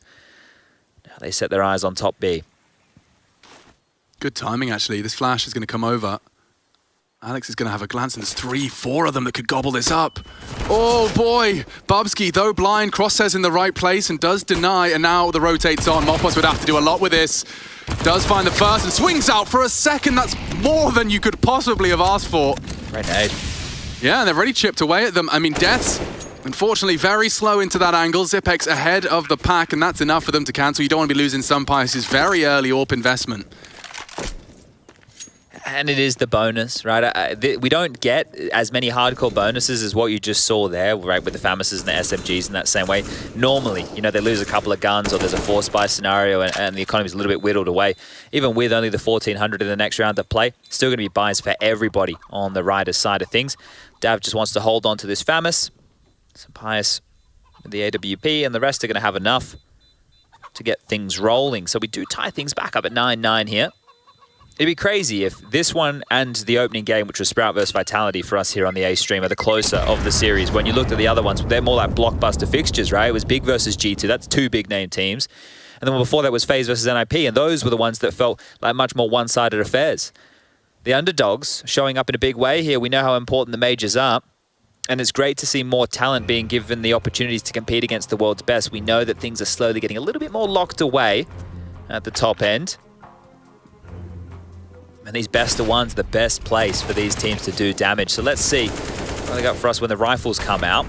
Now they set their eyes on top B. Good timing, actually. This flash is going to come over. Alex is going to have a glance, and there's 3, 4 of them that could gobble this up. Oh boy! Bubsky, though blind, crosshairs in the right place and does deny, and now the rotate's on. Mopos would have to do a lot with this. Does find the first and swings out for a second. That's more than you could possibly have asked for. Great nade. Yeah, and they've already chipped away at them. I mean, Death's unfortunately very slow into that angle. Zipex ahead of the pack, and that's enough for them to cancel. You don't want to be losing Sunpius' very early AWP investment. And it is the bonus, right? We don't get as many hardcore bonuses as what you just saw there, right, with the Famises and the SMGs in that same way. Normally, you know, they lose a couple of guns or there's a force buy scenario and the economy's a little bit whittled away. Even with only the 1,400 in the next round to play, still going to be buys for everybody on the Riders side of things. Dav just wants to hold on to this Famis. Sunpius with the AWP, and the rest are going to have enough to get things rolling. So we do tie things back up at 9-9 here. It'd be crazy if this one and the opening game, which was Sprout vs Vitality for us here on the A stream, are the closer of the series. When you looked at the other ones, they're more like blockbuster fixtures, right? It was Big versus G2. That's 2 big name teams. And then before that was FaZe versus NIP, and those were the ones that felt like much more one-sided affairs. The underdogs showing up in a big way here. We know how important the majors are. And it's great to see more talent being given the opportunities to compete against the world's best. We know that things are slowly getting a little bit more locked away at the top end. And these best of ones, the best place for these teams to do damage. So let's see what they got for us when the rifles come out.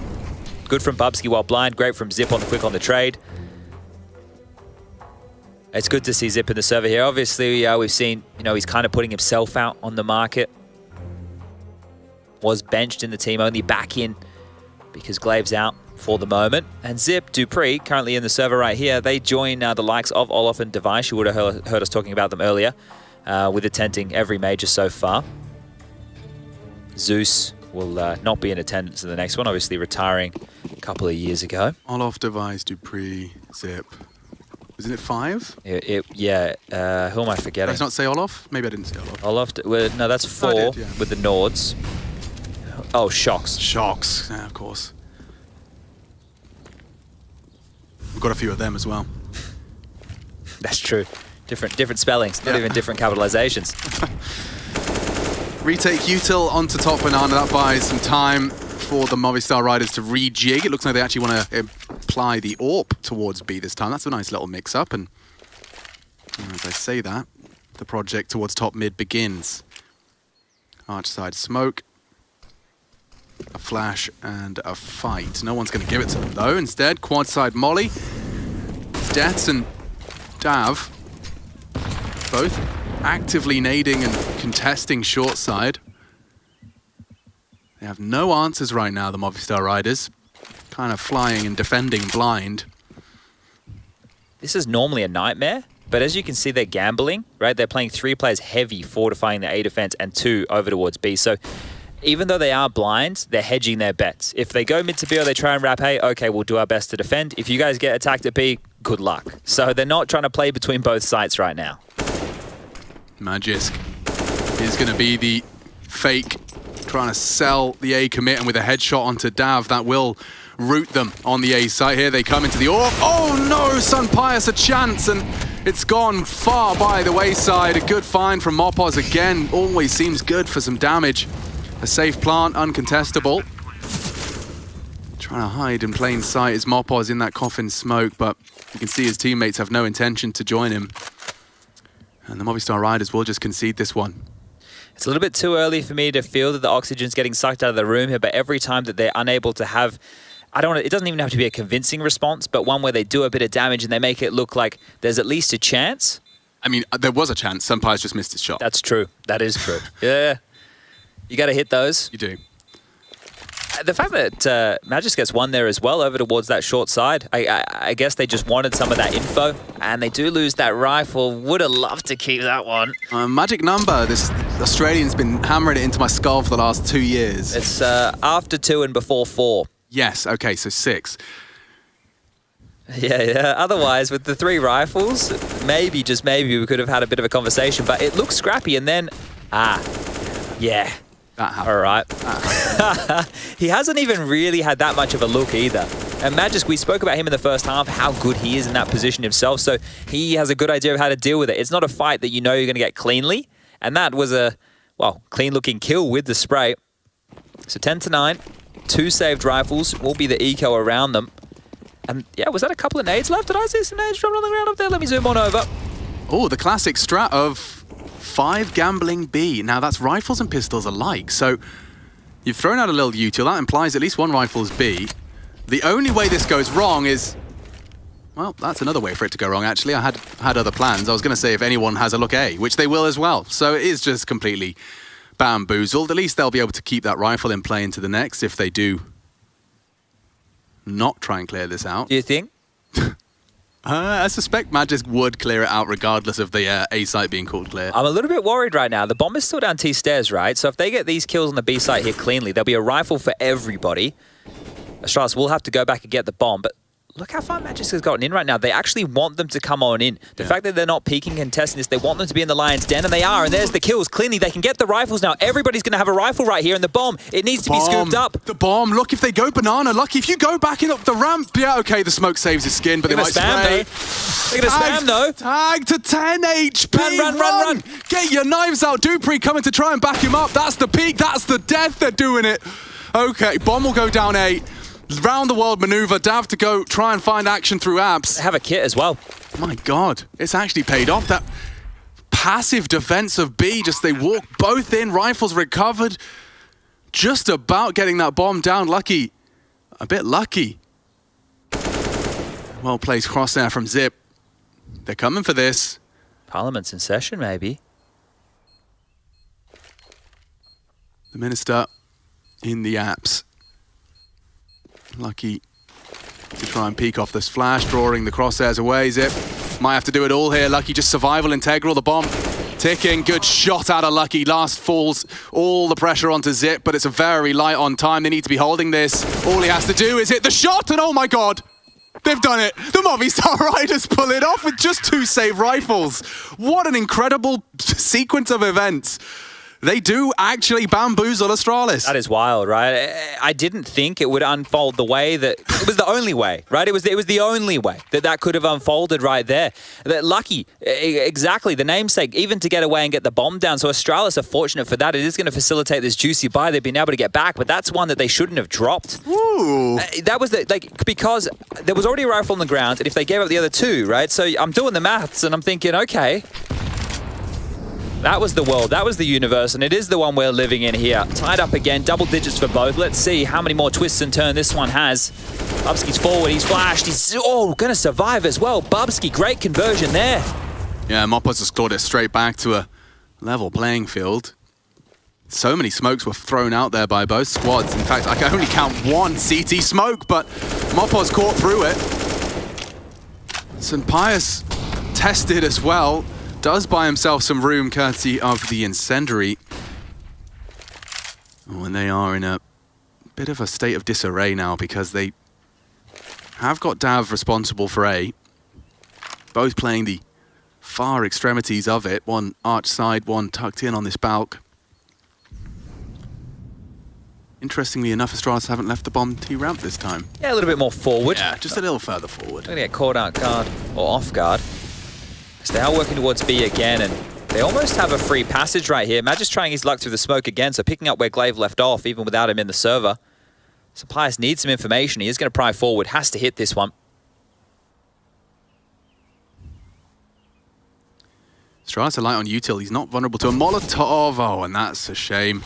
Good from Bubsky while blind, great from Zip on the quick on the trade. It's good to see Zip in the server here. Obviously, we've seen, you know, he's kind of putting himself out on the market. Was benched in the team, only back in because Glave's out for the moment. And Zip, Dupree, currently in the server right here, they join the likes of Olof and Device. You would have heard us talking about them earlier. With attending every major so far. Zeus will not be in attendance in the next one, obviously retiring a couple of years ago. Olof, Device, Dupree, Zip. Isn't it 5? Yeah, who am I forgetting? Did I not say Olof? Maybe I didn't say Olof. Olof, no, that's 4 did, yeah. with the Nords. Oh, Shocks. Shocks, yeah, of course. We've got a few of them as well. That's true. Different spellings, not even different capitalizations. Retake util onto top banana. That buys some time for the Movistar Riders to rejig. It looks like they actually want to apply the AWP towards B this time. That's a nice little mix-up. And as I say that, the project towards top mid begins. Arch side smoke. A flash and a fight. No one's going to give it to them, though. Instead, quad side molly. Deaths and Dav both actively nading and contesting short side. They have no answers right now, the Movistar Riders. Kind of flying and defending blind. This is normally a nightmare, but as you can see, they're gambling, right? They're playing 3 players heavy, fortifying the A defense, and 2 over towards B. So even though they are blind, they're hedging their bets. If they go mid to B or they try and wrap A, okay, we'll do our best to defend. If you guys get attacked at B, good luck. So they're not trying to play between both sites right now. Magisk is going to be the fake, trying to sell the A commit, and with a headshot onto Dav, that will root them on the A site. Here they come into the AWP. Oh no, Sun Pius a chance, and it's gone far by the wayside. A good find from Mopos again. Always seems good for some damage. A safe plant, uncontestable. Trying to hide in plain sight is Mopos in that coffin smoke, but you can see his teammates have no intention to join him. And the Movistar Riders will just concede this one. It's a little bit too early for me to feel that the oxygen's getting sucked out of the room here, but every time that they're unable to have, it doesn't even have to be a convincing response, but one where they do a bit of damage and they make it look like there's at least a chance. I mean, there was a chance. Sunpire's just missed his shot. That's true. That is true. Yeah. You got to hit those. You do. The fact that Magisk gets one there as well over towards that short side, I guess they just wanted some of that info, and they do lose that rifle. Would have loved to keep that one. Magic number. This Australian's been hammering it into my skull for the last 2 years. It's after 2 and before 4. Yes, okay, so 6. Yeah. Otherwise, with the 3 rifles, maybe, just maybe, we could have had a bit of a conversation, but it looks scrappy, and then, yeah. That happened. All right. He hasn't even really had that much of a look either. And Magisk, we spoke about him in the first half, how good he is in that position himself, so he has a good idea of how to deal with it. It's not a fight that you know you're going to get cleanly, and that was a, well, clean-looking kill with the spray. So 10-9, 2 saved rifles will be the eco around them. And yeah, was that a couple of nades left? Did I see some nades dropping on the ground up there? Let me zoom on over. Oh, the classic strat of 5 gambling B. Now that's rifles and pistols alike, so you've thrown out a little util. That implies at least 1 rifle is B. The only way this goes wrong is, well, that's another way for it to go wrong, actually. I had other plans. I was going to say if anyone has a look A, which they will as well. So it is just completely bamboozled. At least they'll be able to keep that rifle in play into the next if they do not try and clear this out. Do you think? I suspect Magisk would clear it out regardless of the A site being called clear. I'm a little bit worried right now. The bomb is still down T stairs, right? So if they get these kills on the B site here cleanly, there'll be a rifle for everybody. Astralis will have to go back and get the bomb, but look how far Magisk has gotten in right now. They actually want them to come on in. The fact that they're not peeking and testing this, they want them to be in the Lion's Den, and they are, and there's the kills. Cleanly, they can get the rifles now. Everybody's going to have a rifle right here, and the bomb, it needs to be scooped up. The bomb, look, if they go banana, Lucky, if you go backing up the ramp, yeah, okay, the smoke saves his skin, but they might spray. They're going to spam, though. Tag to 10 HP. Run. Get your knives out. Dupree coming to try and back him up. That's the peak. That's the death. They're doing it. Okay, bomb will go down 8. Round the world maneuver. Dav to go try and find action through apps. They have a kit as well. My God, it's actually paid off. That passive defense of B, just they walk both in. Rifles recovered. Just about getting that bomb down. Lucky. A bit lucky. Well placed crosshair from Zip. They're coming for this. Parliament's in session, maybe. The Minister in the apps. Lucky to try and peek off this flash, drawing the crosshairs away. Zip might have to do it all here. Lucky just survival integral. The bomb ticking. Good shot out of Lucky. Last falls all the pressure onto Zip, but it's a very light on time. They need to be holding this. All he has to do is hit the shot, and oh my God, they've done it. The Movistar Riders pull it off with just 2 saved rifles. What an incredible sequence of events. They do actually bamboozle Astralis. That is wild, right? I didn't think it would unfold the way that... It was the only way, right? It was the only way that could have unfolded right there. That Lucky, exactly, the namesake, even to get away and get the bomb down. So Astralis are fortunate for that. It is going to facilitate this juicy buy. They've been able to get back, but that's one that they shouldn't have dropped. Ooh. That was because there was already a rifle on the ground, and if they gave up the other 2, right? So I'm doing the maths, and I'm thinking, okay... That was the world, that was the universe, and it is the one we're living in here. Tied up again, double digits for both. Let's see how many more twists and turns this one has. Bubsky's forward, he's flashed, he's gonna survive as well. Bubsky, great conversion there. Yeah, Mopos has scored it straight back to a level playing field. So many smokes were thrown out there by both squads. In fact, I can only count one CT smoke, but Mopoz caught through it. St. Pius tested as well. Does buy himself some room courtesy of the incendiary. Oh, and they are in a bit of a state of disarray now because they have got Dav responsible for A. Both playing the far extremities of it. One arch side, one tucked in on this balk. Interestingly enough, Astralis haven't left the bomb T ramp this time. Yeah, a little bit more forward. Yeah, just a little further forward. They're going to get caught out guard or off guard. So they are working towards B again, and they almost have a free passage right here. Mag is trying his luck through the smoke again, so picking up where Glaive left off, even without him in the server. So Pius needs some information. He is going to pry forward, has to hit this one. Astralis a light on util. He's not vulnerable to a Molotov. Oh, and that's a shame.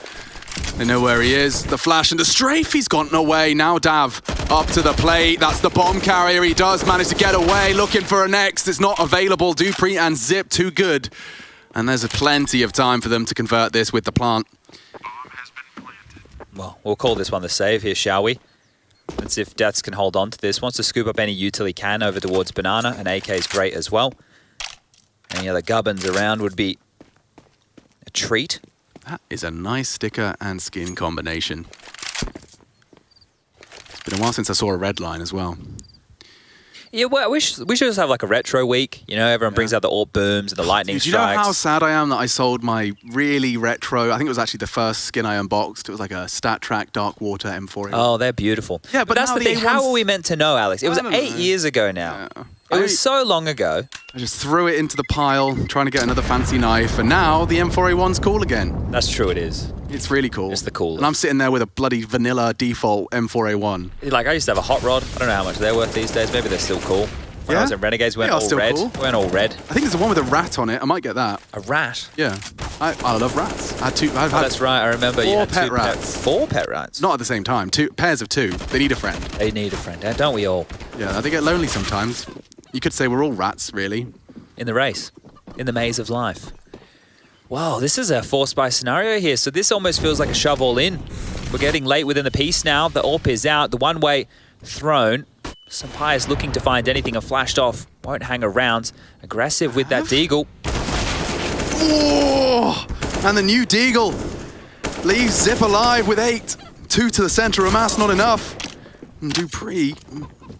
They know where he is. The flash and the strafe, he's gotten away. Now Dav up to the plate. That's the bomb carrier. He does manage to get away. Looking for a next. It's not available. Dupree and Zip too good. And there's plenty of time for them to convert this with the plant. Well, we'll call this one the save here, shall we? Let's see if Deaths can hold on to this. Wants to scoop up any util he can over towards Banana, and AK is great as well. Any other gubbins around would be a treat. That is a nice sticker and skin combination. It's been a while since I saw a red line as well. Yeah, well, we should just have like a retro week. You know, everyone brings out the AWP booms and the lightning Dude, strikes. you know how sad I am that I sold my really retro, I think it was actually the first skin I unboxed. It was like a StatTrak Dark Water M4. Oh, they're beautiful. Yeah, but that's now the thing. A1's How are we meant to know, Alex? It was I don't 8 know. years ago now. Yeah. It was so long ago. I just threw it into the pile, trying to get another fancy knife, and now the M4A1's cool again. That's true, it is. It's really cool. It's the coolest. And I'm sitting there with a bloody vanilla default M4A1. Like, I used to have a hot rod. I don't know how much they're worth these days. Maybe they're still cool. When I was in Renegades, we went They are all still red. cool. We went all red. I think there's the one with a rat on it. I might get that. A rat? Yeah. I love rats. I've Oh, had that's right. I remember you four had pet two rats. 4 pet rats? Not at the same time. Pairs of two. They need a friend. They need a friend, don't we all? Yeah, they get lonely sometimes. You could say we're all rats, really. In the race. In the maze of life. Wow, this is a forced by scenario here. So this almost feels like a shove all in. We're getting late within the piece now. The AWP is out. The one-way thrown. Senpai is looking to find anything and flashed off. Won't hang around. Aggressive with that Deagle. Oh! And the new Deagle leaves Zip alive with 8. 2 to the center of mass, not enough. And Dupree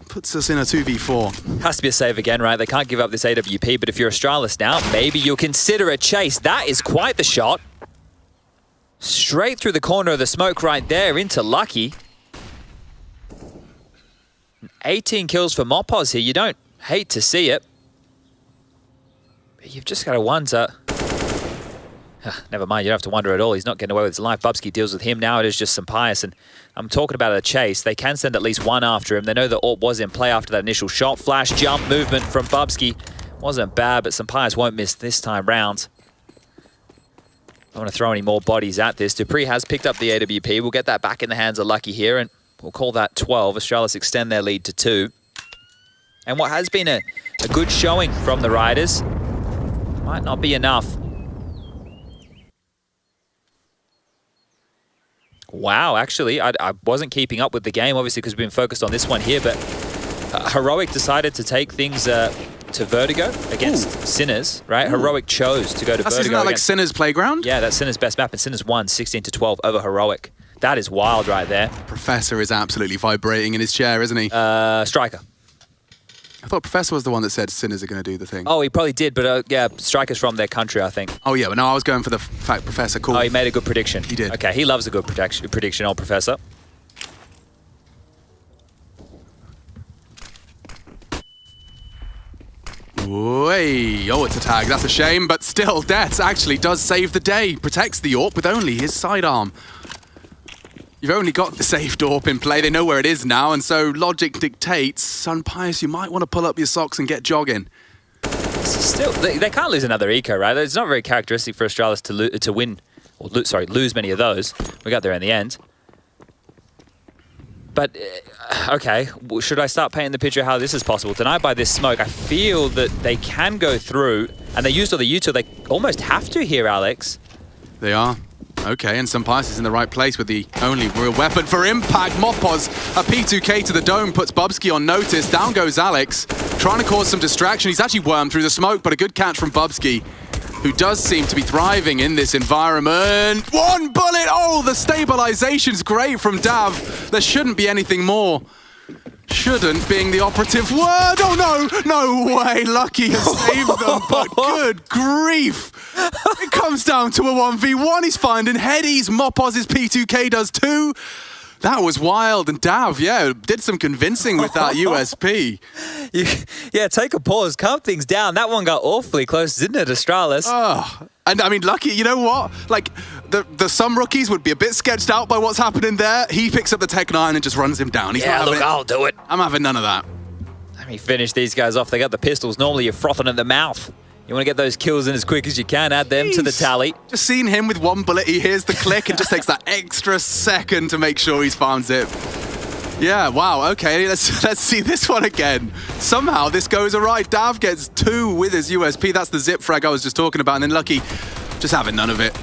puts us in a 2v4. Has to be a save again, right? They can't give up this AWP, but if you're Astralis now, maybe you'll consider a chase. That is quite the shot. Straight through the corner of the smoke right there into Lucky. 18 kills for Mopoz here. You don't hate to see it. But you've just got to wonder. Never mind, you don't have to wonder at all. He's not getting away with his life. Bubsky deals with him. Now it is just some Pius. And I'm talking about a chase. They can send at least one after him. They know the AWP was in play after that initial shot. Flash jump movement from Bubsky. Wasn't bad, but some Pius won't miss this time round. I don't want to throw any more bodies at this. Dupree has picked up the AWP. We'll get that back in the hands of Lucky here. And we'll call that 12. Astralis extend their lead to 2. And what has been a good showing from the Riders might not be enough. Wow, actually, I wasn't keeping up with the game, obviously, because we've been focused on this one here, but Heroic decided to take things to Vertigo against Sinners, right? Ooh. Heroic chose to go to Vertigo. Isn't that like against... Sinner's playground? Yeah, that's Sinners' best map, and Sinners won 16-12 over Heroic. That is wild right there. Professor is absolutely vibrating in his chair, isn't he? Striker. I thought Professor was the one that said Sinners are going to do the thing. Oh, he probably did, but yeah, Striker's from their country, I think. Oh, yeah, but no, I was going for the fact Professor called. Oh, he made a good prediction. He did. Okay, he loves a good prediction, old Professor. Way. Oh, it's a tag. That's a shame, but still, Deaths actually does save the day. Protects the AWP with only his sidearm. You've only got the saved AWP in play. They know where it is now, and so logic dictates, Son Pius, you might want to pull up your socks and get jogging. Still, they can't lose another eco, right? It's not very characteristic for Astralis to win, or lose many of those. We got there in the end. But, okay, should I start painting the picture how this is possible? Tonight by this smoke, I feel that they can go through, and they used all the util. They almost have to here, Alex. They are. Okay, and Sampais is in the right place with the only real weapon for impact. Mopos, a P2K to the dome, puts Bubsky on notice. Down goes Alex, trying to cause some distraction. He's actually wormed through the smoke, but a good catch from Bubsky, who does seem to be thriving in this environment. One bullet! Oh, the stabilization's great from Dav. There shouldn't be anything more. Shouldn't being the operative word. Oh no, no way. Lucky has saved them, but good grief. It comes down to a 1v1. He's finding headies. Mopos' P2K does too. That was wild. And Dav, yeah, did some convincing with that USP. Yeah, take a pause, calm things down. That one got awfully close, didn't it, Astralis? Oh, and I mean, Lucky, you know what? Like, some rookies would be a bit sketched out by what's happening there. He picks up the Tech 9 and just runs him down. He's not having I'll do it. I'm having none of that. Let me finish these guys off. They got the pistols. Normally you're frothing at the mouth. You want to get those kills in as quick as you can, add them to the tally. Just seeing him with one bullet, he hears the click and just takes that extra second to make sure he's found Zip. Yeah, wow, okay, let's see this one again. Somehow this goes all right. Dav gets 2 with his USP. That's the Zip frag I was just talking about. And then Lucky just having none of it.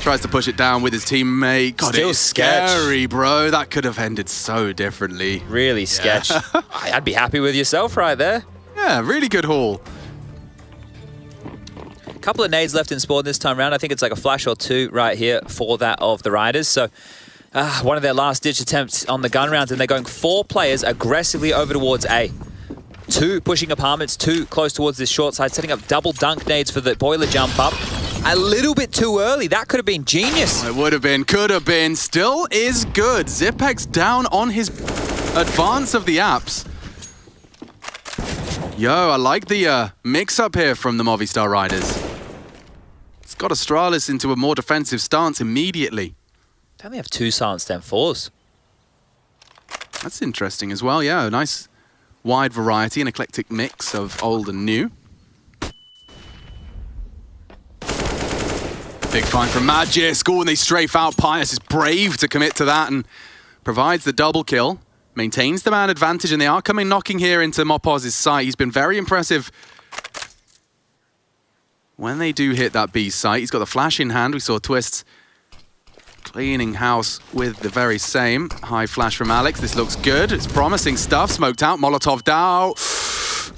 Tries to push it down with his teammate. God, Still it's sketch. scary, bro. That could have ended so differently. Really sketch. I'd be happy with yourself right there. Yeah, really good haul. Couple of nades left in spawn this time around. I think it's like a flash or 2 right here for that of the Riders. So one of their last-ditch attempts on the gun rounds, and they're going 4 players aggressively over towards A. 2 pushing apartments, 2 close towards this short side, setting up double dunk nades for the boiler jump up. A little bit too early. That could have been genius. It would have been, could have been, still is good. Zipex down on his advance of the apps. Yo, I like the mix-up here from the Movistar Riders. It's got Astralis into a more defensive stance immediately. They only have 2 silenced M4s. That's interesting as well, yeah. A nice wide variety, an eclectic mix of old and new. Big find from Magisk. Oh, and they strafe out. Pius is brave to commit to that and provides the double kill. Maintains the man advantage, and they are coming knocking here into Mopos' site. He's been very impressive when they do hit that B site. He's got the flash in hand. We saw Twist cleaning house with the very same. High flash from Alex. This looks good. It's promising stuff. Smoked out. Molotov down.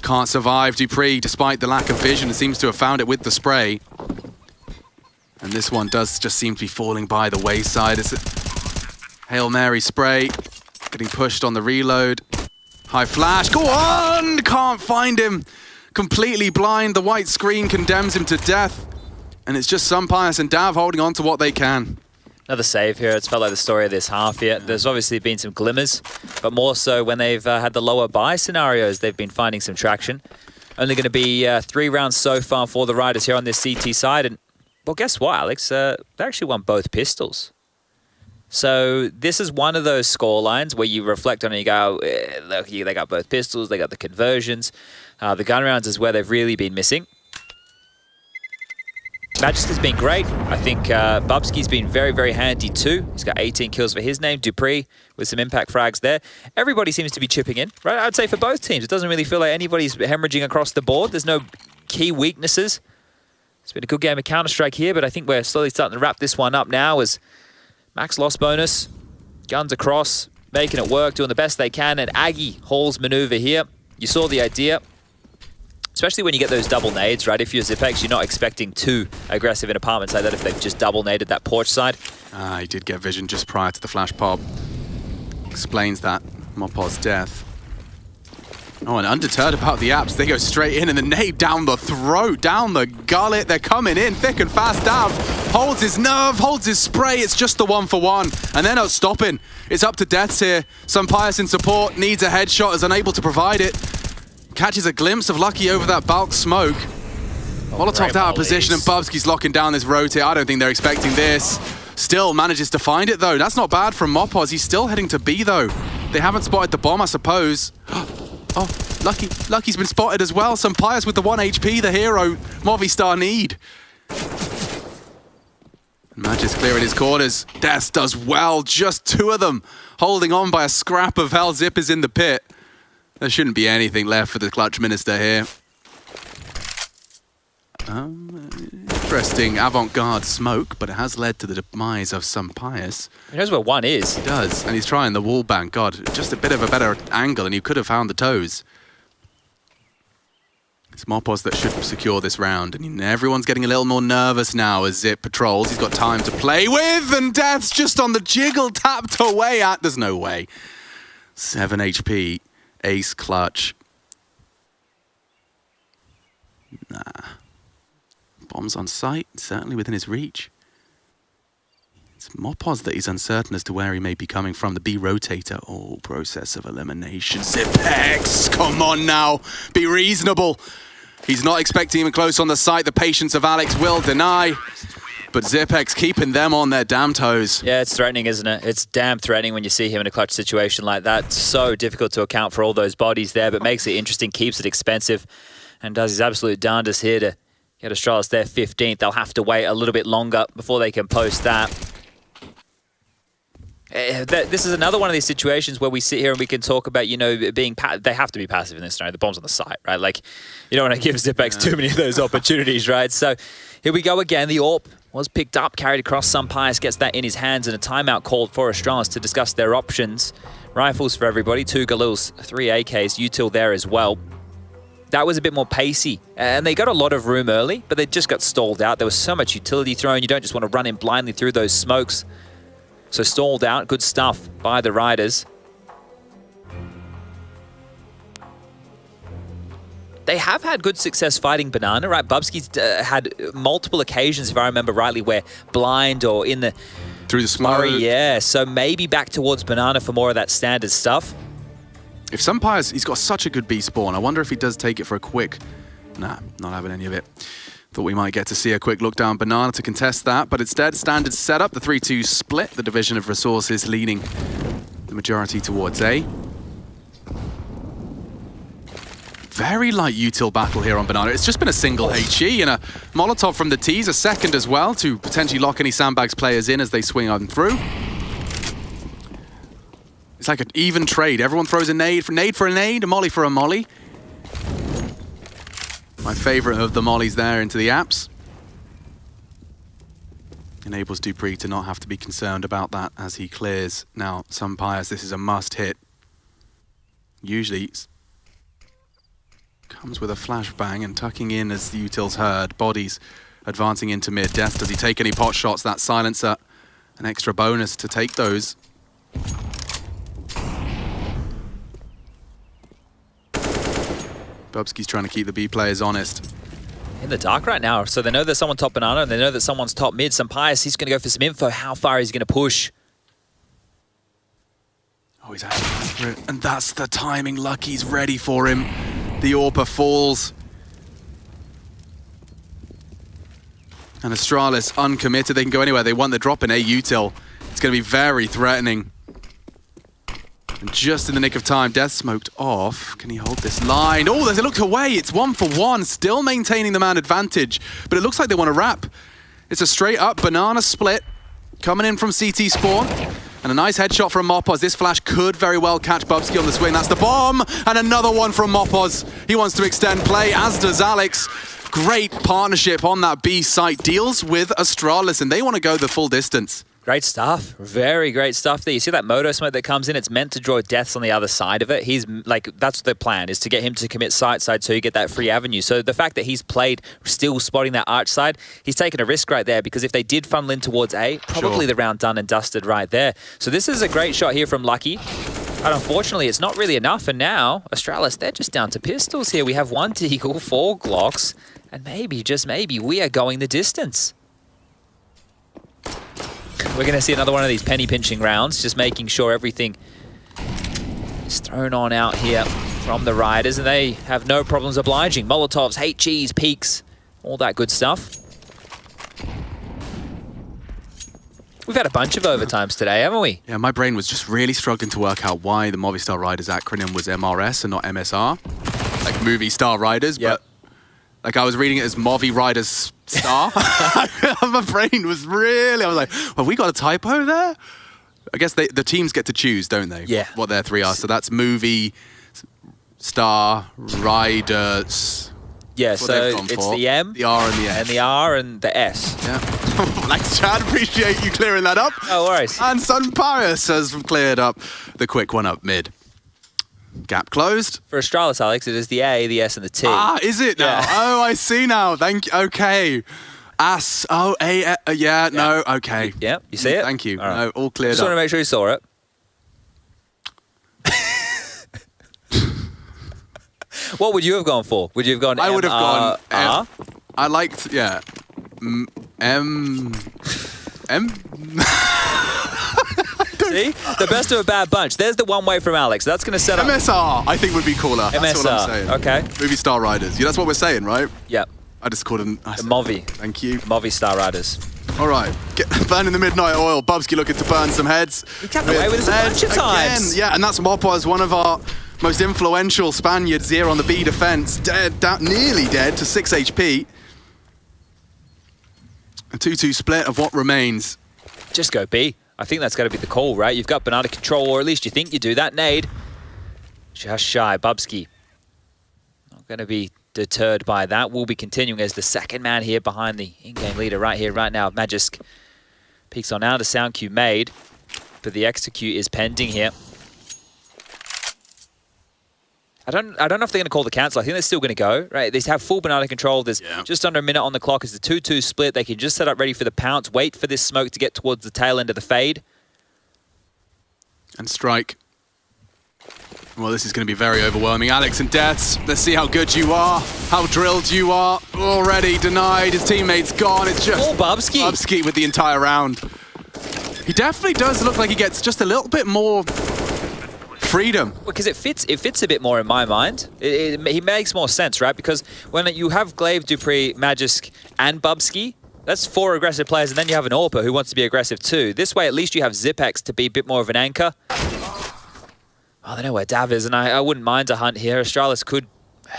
Can't survive Dupree despite the lack of vision. It seems to have found it with the spray. And this one does just seem to be falling by the wayside. It's a Hail Mary spray. Getting pushed on the reload. High flash. Go on! Can't find him. Completely blind. The white screen condemns him to death. And it's just Sampais and Dav holding on to what they can. Another save here. It's felt like the story of this half here. There's obviously been some glimmers, but more so when they've had the lower buy scenarios, they've been finding some traction. Only going to be 3 rounds so far for the Riders here on this CT side. And, well, guess what, Alex? They actually won both pistols. So this is one of those score lines where you reflect on it and you go, look, they got both pistols, they got the conversions. The gun rounds is where they've really been missing. Magisk has been great. I think Bubsky's been very, very handy too. He's got 18 kills for his name. Dupree with some impact frags there. Everybody seems to be chipping in, right? I'd say for both teams. It doesn't really feel like anybody's hemorrhaging across the board. There's no key weaknesses. It's been a good game of Counter-Strike here, but I think we're slowly starting to wrap this one up now as max loss bonus, guns across, making it work, doing the best they can, and Aggie hauls maneuver here. You saw the idea, especially when you get those double nades, right? If you're Zipex, you're not expecting too aggressive in apartments like that if they've just double naded that porch side. He did get vision just prior to the flash pop. Explains that Mopos' death. Oh, and undeterred about the apps, they go straight in and the nade down the throat, down the gullet. They're coming in thick and fast. Dav holds his nerve, holds his spray. It's just the 1-for-1. And they're not stopping. It's up to deaths here. Sampais in support, needs a headshot, is unable to provide it. Catches a glimpse of Lucky over that bulk smoke. Molotov out of position and Bubsky's locking down this rotate. I don't think they're expecting this. Still manages to find it though. That's not bad from Mopos. He's still heading to B though. They haven't spotted the bomb, I suppose. Oh, Lucky's been spotted as well. Sampais with the 1 HP, the hero Movistar need. Magisk clearing his corners. Death does well, just 2 of them. Holding on by a scrap of hell. Zip is in the pit. There shouldn't be anything left for the clutch minister here. Interesting avant-garde smoke, but it has led to the demise of some Pius. He knows where one is. He does, and he's trying the wall bank. God, just a bit of a better angle, and he could have found the toes. It's Mopos that should secure this round, and everyone's getting a little more nervous now as Zip patrols. He's got time to play with, and Death's just on the jiggle, tapped away at. There's no way. 7 HP, ace clutch. Nah. Bombs on site, certainly within his reach. It's Mopos that he's uncertain as to where he may be coming from. The B rotator. Oh, process of elimination. Zipex, come on now. Be reasonable. He's not expecting him close on the site. The patience of Alex will deny. But Zipex keeping them on their damn toes. Yeah, it's threatening, isn't it? It's damn threatening when you see him in a clutch situation like that. So difficult to account for all those bodies there, but makes it interesting, keeps it expensive, and does his absolute darndest here to get Astralis there 15th. They'll have to wait a little bit longer before they can post that. This is another one of these situations where we sit here and we can talk about, you know, being they have to be passive in this scenario. The bomb's on the site, right? Like, you don't want to give Zipex too many of those opportunities, right? So here we go again. The AWP was picked up, carried across. Some Pius gets that in his hands, and a timeout called for Astralis to discuss their options. Rifles for everybody, 2 Galils, 3 AKs, util there as well. That was a bit more pacey, and they got a lot of room early, but they just got stalled out. There was so much utility thrown. You don't just want to run in blindly through those smokes. So stalled out, good stuff by the Riders. They have had good success fighting Banana, right? Bubsky's had multiple occasions, if I remember rightly, where blind or in the... Through the smoke. Yeah, so maybe back towards Banana for more of that standard stuff. If some Pius, he's got such a good B spawn. I wonder if he does take it for a quick... Nah, not having any of it. Thought we might get to see a quick look down Banana to contest that, but instead, standard setup, the 3-2 split, the division of resources leaning the majority towards A. Very light util battle here on Banana. It's just been a single HE and a Molotov from the T's, a second as well, to potentially lock any Sandbags players in as they swing on through. It's like an even trade. Everyone throws a nade for a nade, a molly for a molly. My favorite of the mollies there into the apps. Enables Dupree to not have to be concerned about that as he clears. Now, some Pius, this is a must hit. Usually comes with a flashbang and tucking in as the util's heard. Bodies advancing into mid. Death, does he take any pot shots? That silencer, an extra bonus to take those. Bubsky's trying to keep the B players honest. In the dark right now, so they know there's someone top Banana and they know that someone's top mid. Some Pius, he's going to go for some info. How far is he going to push? Oh, he's actually going for it. And that's the timing. Lucky's ready for him. The AWPer falls. And Astralis uncommitted. They can go anywhere. They want the drop in A util. It's going to be very threatening. And just in the nick of time, Death smoked off. Can he hold this line? Oh, there's a look away. It's 1 for 1, still maintaining the man advantage. But it looks like they want to wrap. It's a straight up Banana split. Coming in from CT spawn. And a nice headshot from Mopos. This flash could very well catch Bubsky on the swing. That's the bomb. And another one from Mopos. He wants to extend play, as does Alex. Great partnership on that B site. Deals with Astralis, and they want to go the full distance. Great stuff. Very great stuff there. You see that moto smoke that comes in? It's meant to draw Deaths on the other side of it. He's like, that's the plan, is to get him to commit side so you get that free avenue. So the fact that he's played still spotting that arch side, he's taken a risk right there, because if they did funnel in towards A, probably the round done and dusted right there. So this is a great shot here from Lucky. But unfortunately, it's not really enough. And now, Astralis, they're just down to pistols here. We have 1 Deagle, 4 Glocks, and maybe, just maybe, we are going the distance. We're going to see another one of these penny pinching rounds, just making sure everything is thrown on out here from the Riders, and they have no problems obliging. Molotovs, HEs, peaks, all that good stuff. We've had a bunch of overtimes today, haven't we? Yeah, my brain was just really struggling to work out why the Movistar Riders acronym was MRS and not MSR. Like Movie Star Riders, but like I was reading it as Movi Riders Star. My brain was really, I was like, well, we got a typo there? I guess the teams get to choose, don't they? Yeah. What their 3 are. So that's Movie, Star, Riders. Yeah, That's what so they've gone it's for. the M, The R and the S. and the R and the S. Yeah. Thanks, Chad. Appreciate you clearing that up. No worries. And Sun Pius has cleared up the quick one up mid. Gap closed. For Astralis, Alex, it is the A, the S, and the T. Ah, is it now? Yeah. Oh, I see now. Thank you. Okay. As. Oh, A. Yeah, no. Okay. Yeah, you see it? Thank you. All right. No, all cleared Just want to up. make sure you saw it. What would you have gone for? Would you have gone I would have gone. R? I liked. Yeah. M. See? The best of a bad bunch. There's the one way from Alex. That's going to set up... MSR, I think would be cooler. That's what I'm saying. Okay. Movistar Riders. Yeah, that's what we're saying, right? Yep. I just called them. The Movi. Thank you. Movistar Riders. All right. Burning the midnight oil. Bubsky looking to burn some heads. He got away with this a bunch of times. Again. Yeah, and that's Mopaz, one of our most influential Spaniards here on the B defense. Dead, nearly dead to 6 HP. A 2-2 split of what remains. Just go B. I think that's got to be the call, right? You've got banana control, or at least you think you do. That nade. Just shy. Bubsky. Not going to be deterred by that. Will be continuing as the second man here behind the in-game leader right here, right now. Magisk peeks on now. The sound cue made, but the execute is pending here. I don't know if they're going to call the cancel. I think they're still going to go, right? They have full banana control. There's just under a minute on the clock. It's the 2-2 split. They can just set up ready for the pounce, wait for this smoke to get towards the tail end of the fade. And strike. Well, this is going to be very overwhelming. Alex and Deaths, let's see how good you are, how drilled you are. Already denied, his teammate's gone. It's just Oh, Bubsky. Bubsky with the entire round. He definitely does look like he gets just a little bit more freedom. Because it fits a bit more in my mind. He makes more sense, right? Because when you have Glaive, Dupree, Magisk, and Bubsky, that's 4 aggressive players, and then you have an AWPer who wants to be aggressive too. This way, at least you have Zipex to be a bit more of an anchor. Oh, they know where Dav is, and I wouldn't mind a hunt here. Astralis could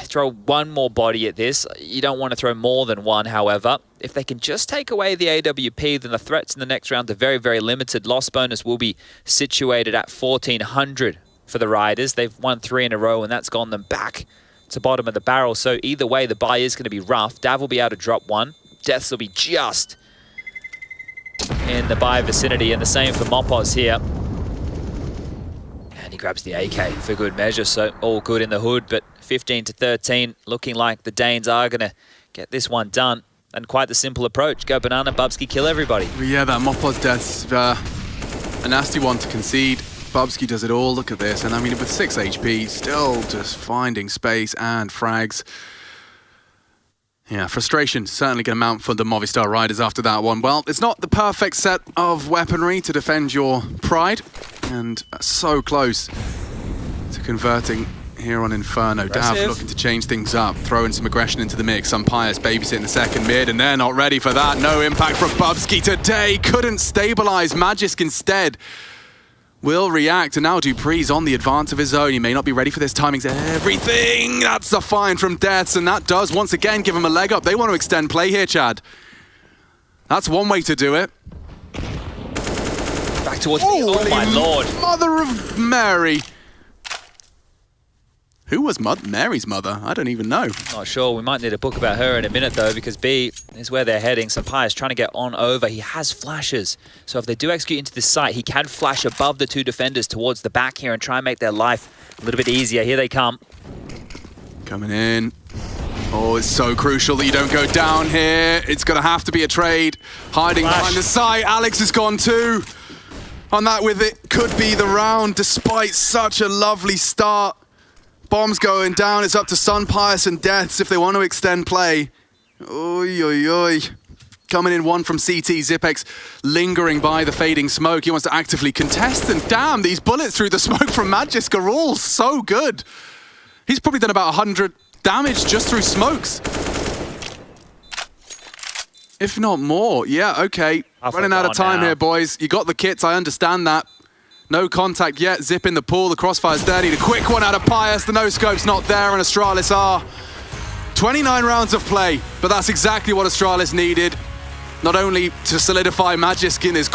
throw one more body at this. You don't want to throw more than one, however. If they can just take away the AWP, then the threats in the next round are very, very limited. Loss bonus will be situated at 1,400 for the Riders. They've won 3 in a row, and that's gone them back to bottom of the barrel. So either way, the buy is going to be rough. Dav will be able to drop one. Deaths will be just in the buy vicinity, and the same for Mopaz here. And he grabs the AK for good measure, so all good in the hood, but 15-13, looking like the Danes are going to get this one done. And quite the simple approach. Go banana, Bubsky, kill everybody. Yeah, that Mopaz Death's a nasty one to concede. Bubsky does it all. Look at this. And I mean, with 6 HP, still just finding space and frags. Yeah, frustration certainly going to mount for the Movistar Riders after that one. Well, it's not the perfect set of weaponry to defend your pride. And so close to converting here on Inferno. Dav looking to change things up, throwing some aggression into the mix. Some Pius babysitting the second mid, and they're not ready for that. No impact from Bubsky today. Couldn't stabilize. Magisk instead will react, and now Dupree's on the advance of his own. He may not be ready for this. Timing's everything. That's a find from Deaths, and that does once again give him a leg up. They want to extend play here, Chad. That's one way to do it. Back towards me. Oh my lord. Mother of Mary. Who was Mary's mother? I don't even know. Not sure. We might need a book about her in a minute, though, because B is where they're heading. Sampai's trying to get on over. He has flashes. So if they do execute into this site, he can flash above the 2 defenders towards the back here and try and make their life a little bit easier. Here they come. Coming in. Oh, it's so crucial that you don't go down here. It's going to have to be a trade. Hiding behind the site. Alex is gone too. On that with it, could be the round, despite such a lovely start. Bombs going down. It's up to Sun Pius and Deaths if they want to extend play. Oy, oy, oy. Coming in one from CT. Zipex lingering by the fading smoke. He wants to actively contest, and damn, these bullets through the smoke from Magisk are all so good. He's probably done about 100 damage just through smokes. If not more. Yeah, okay. Running out of time here, boys. You got the kits, I understand that. No contact yet. Zip in the pool. The crossfire's there. Need a quick one out of Pius. The no-scope's not there, and Astralis are. 29 rounds of play, but that's exactly what Astralis needed. Not only to solidify Magisk in his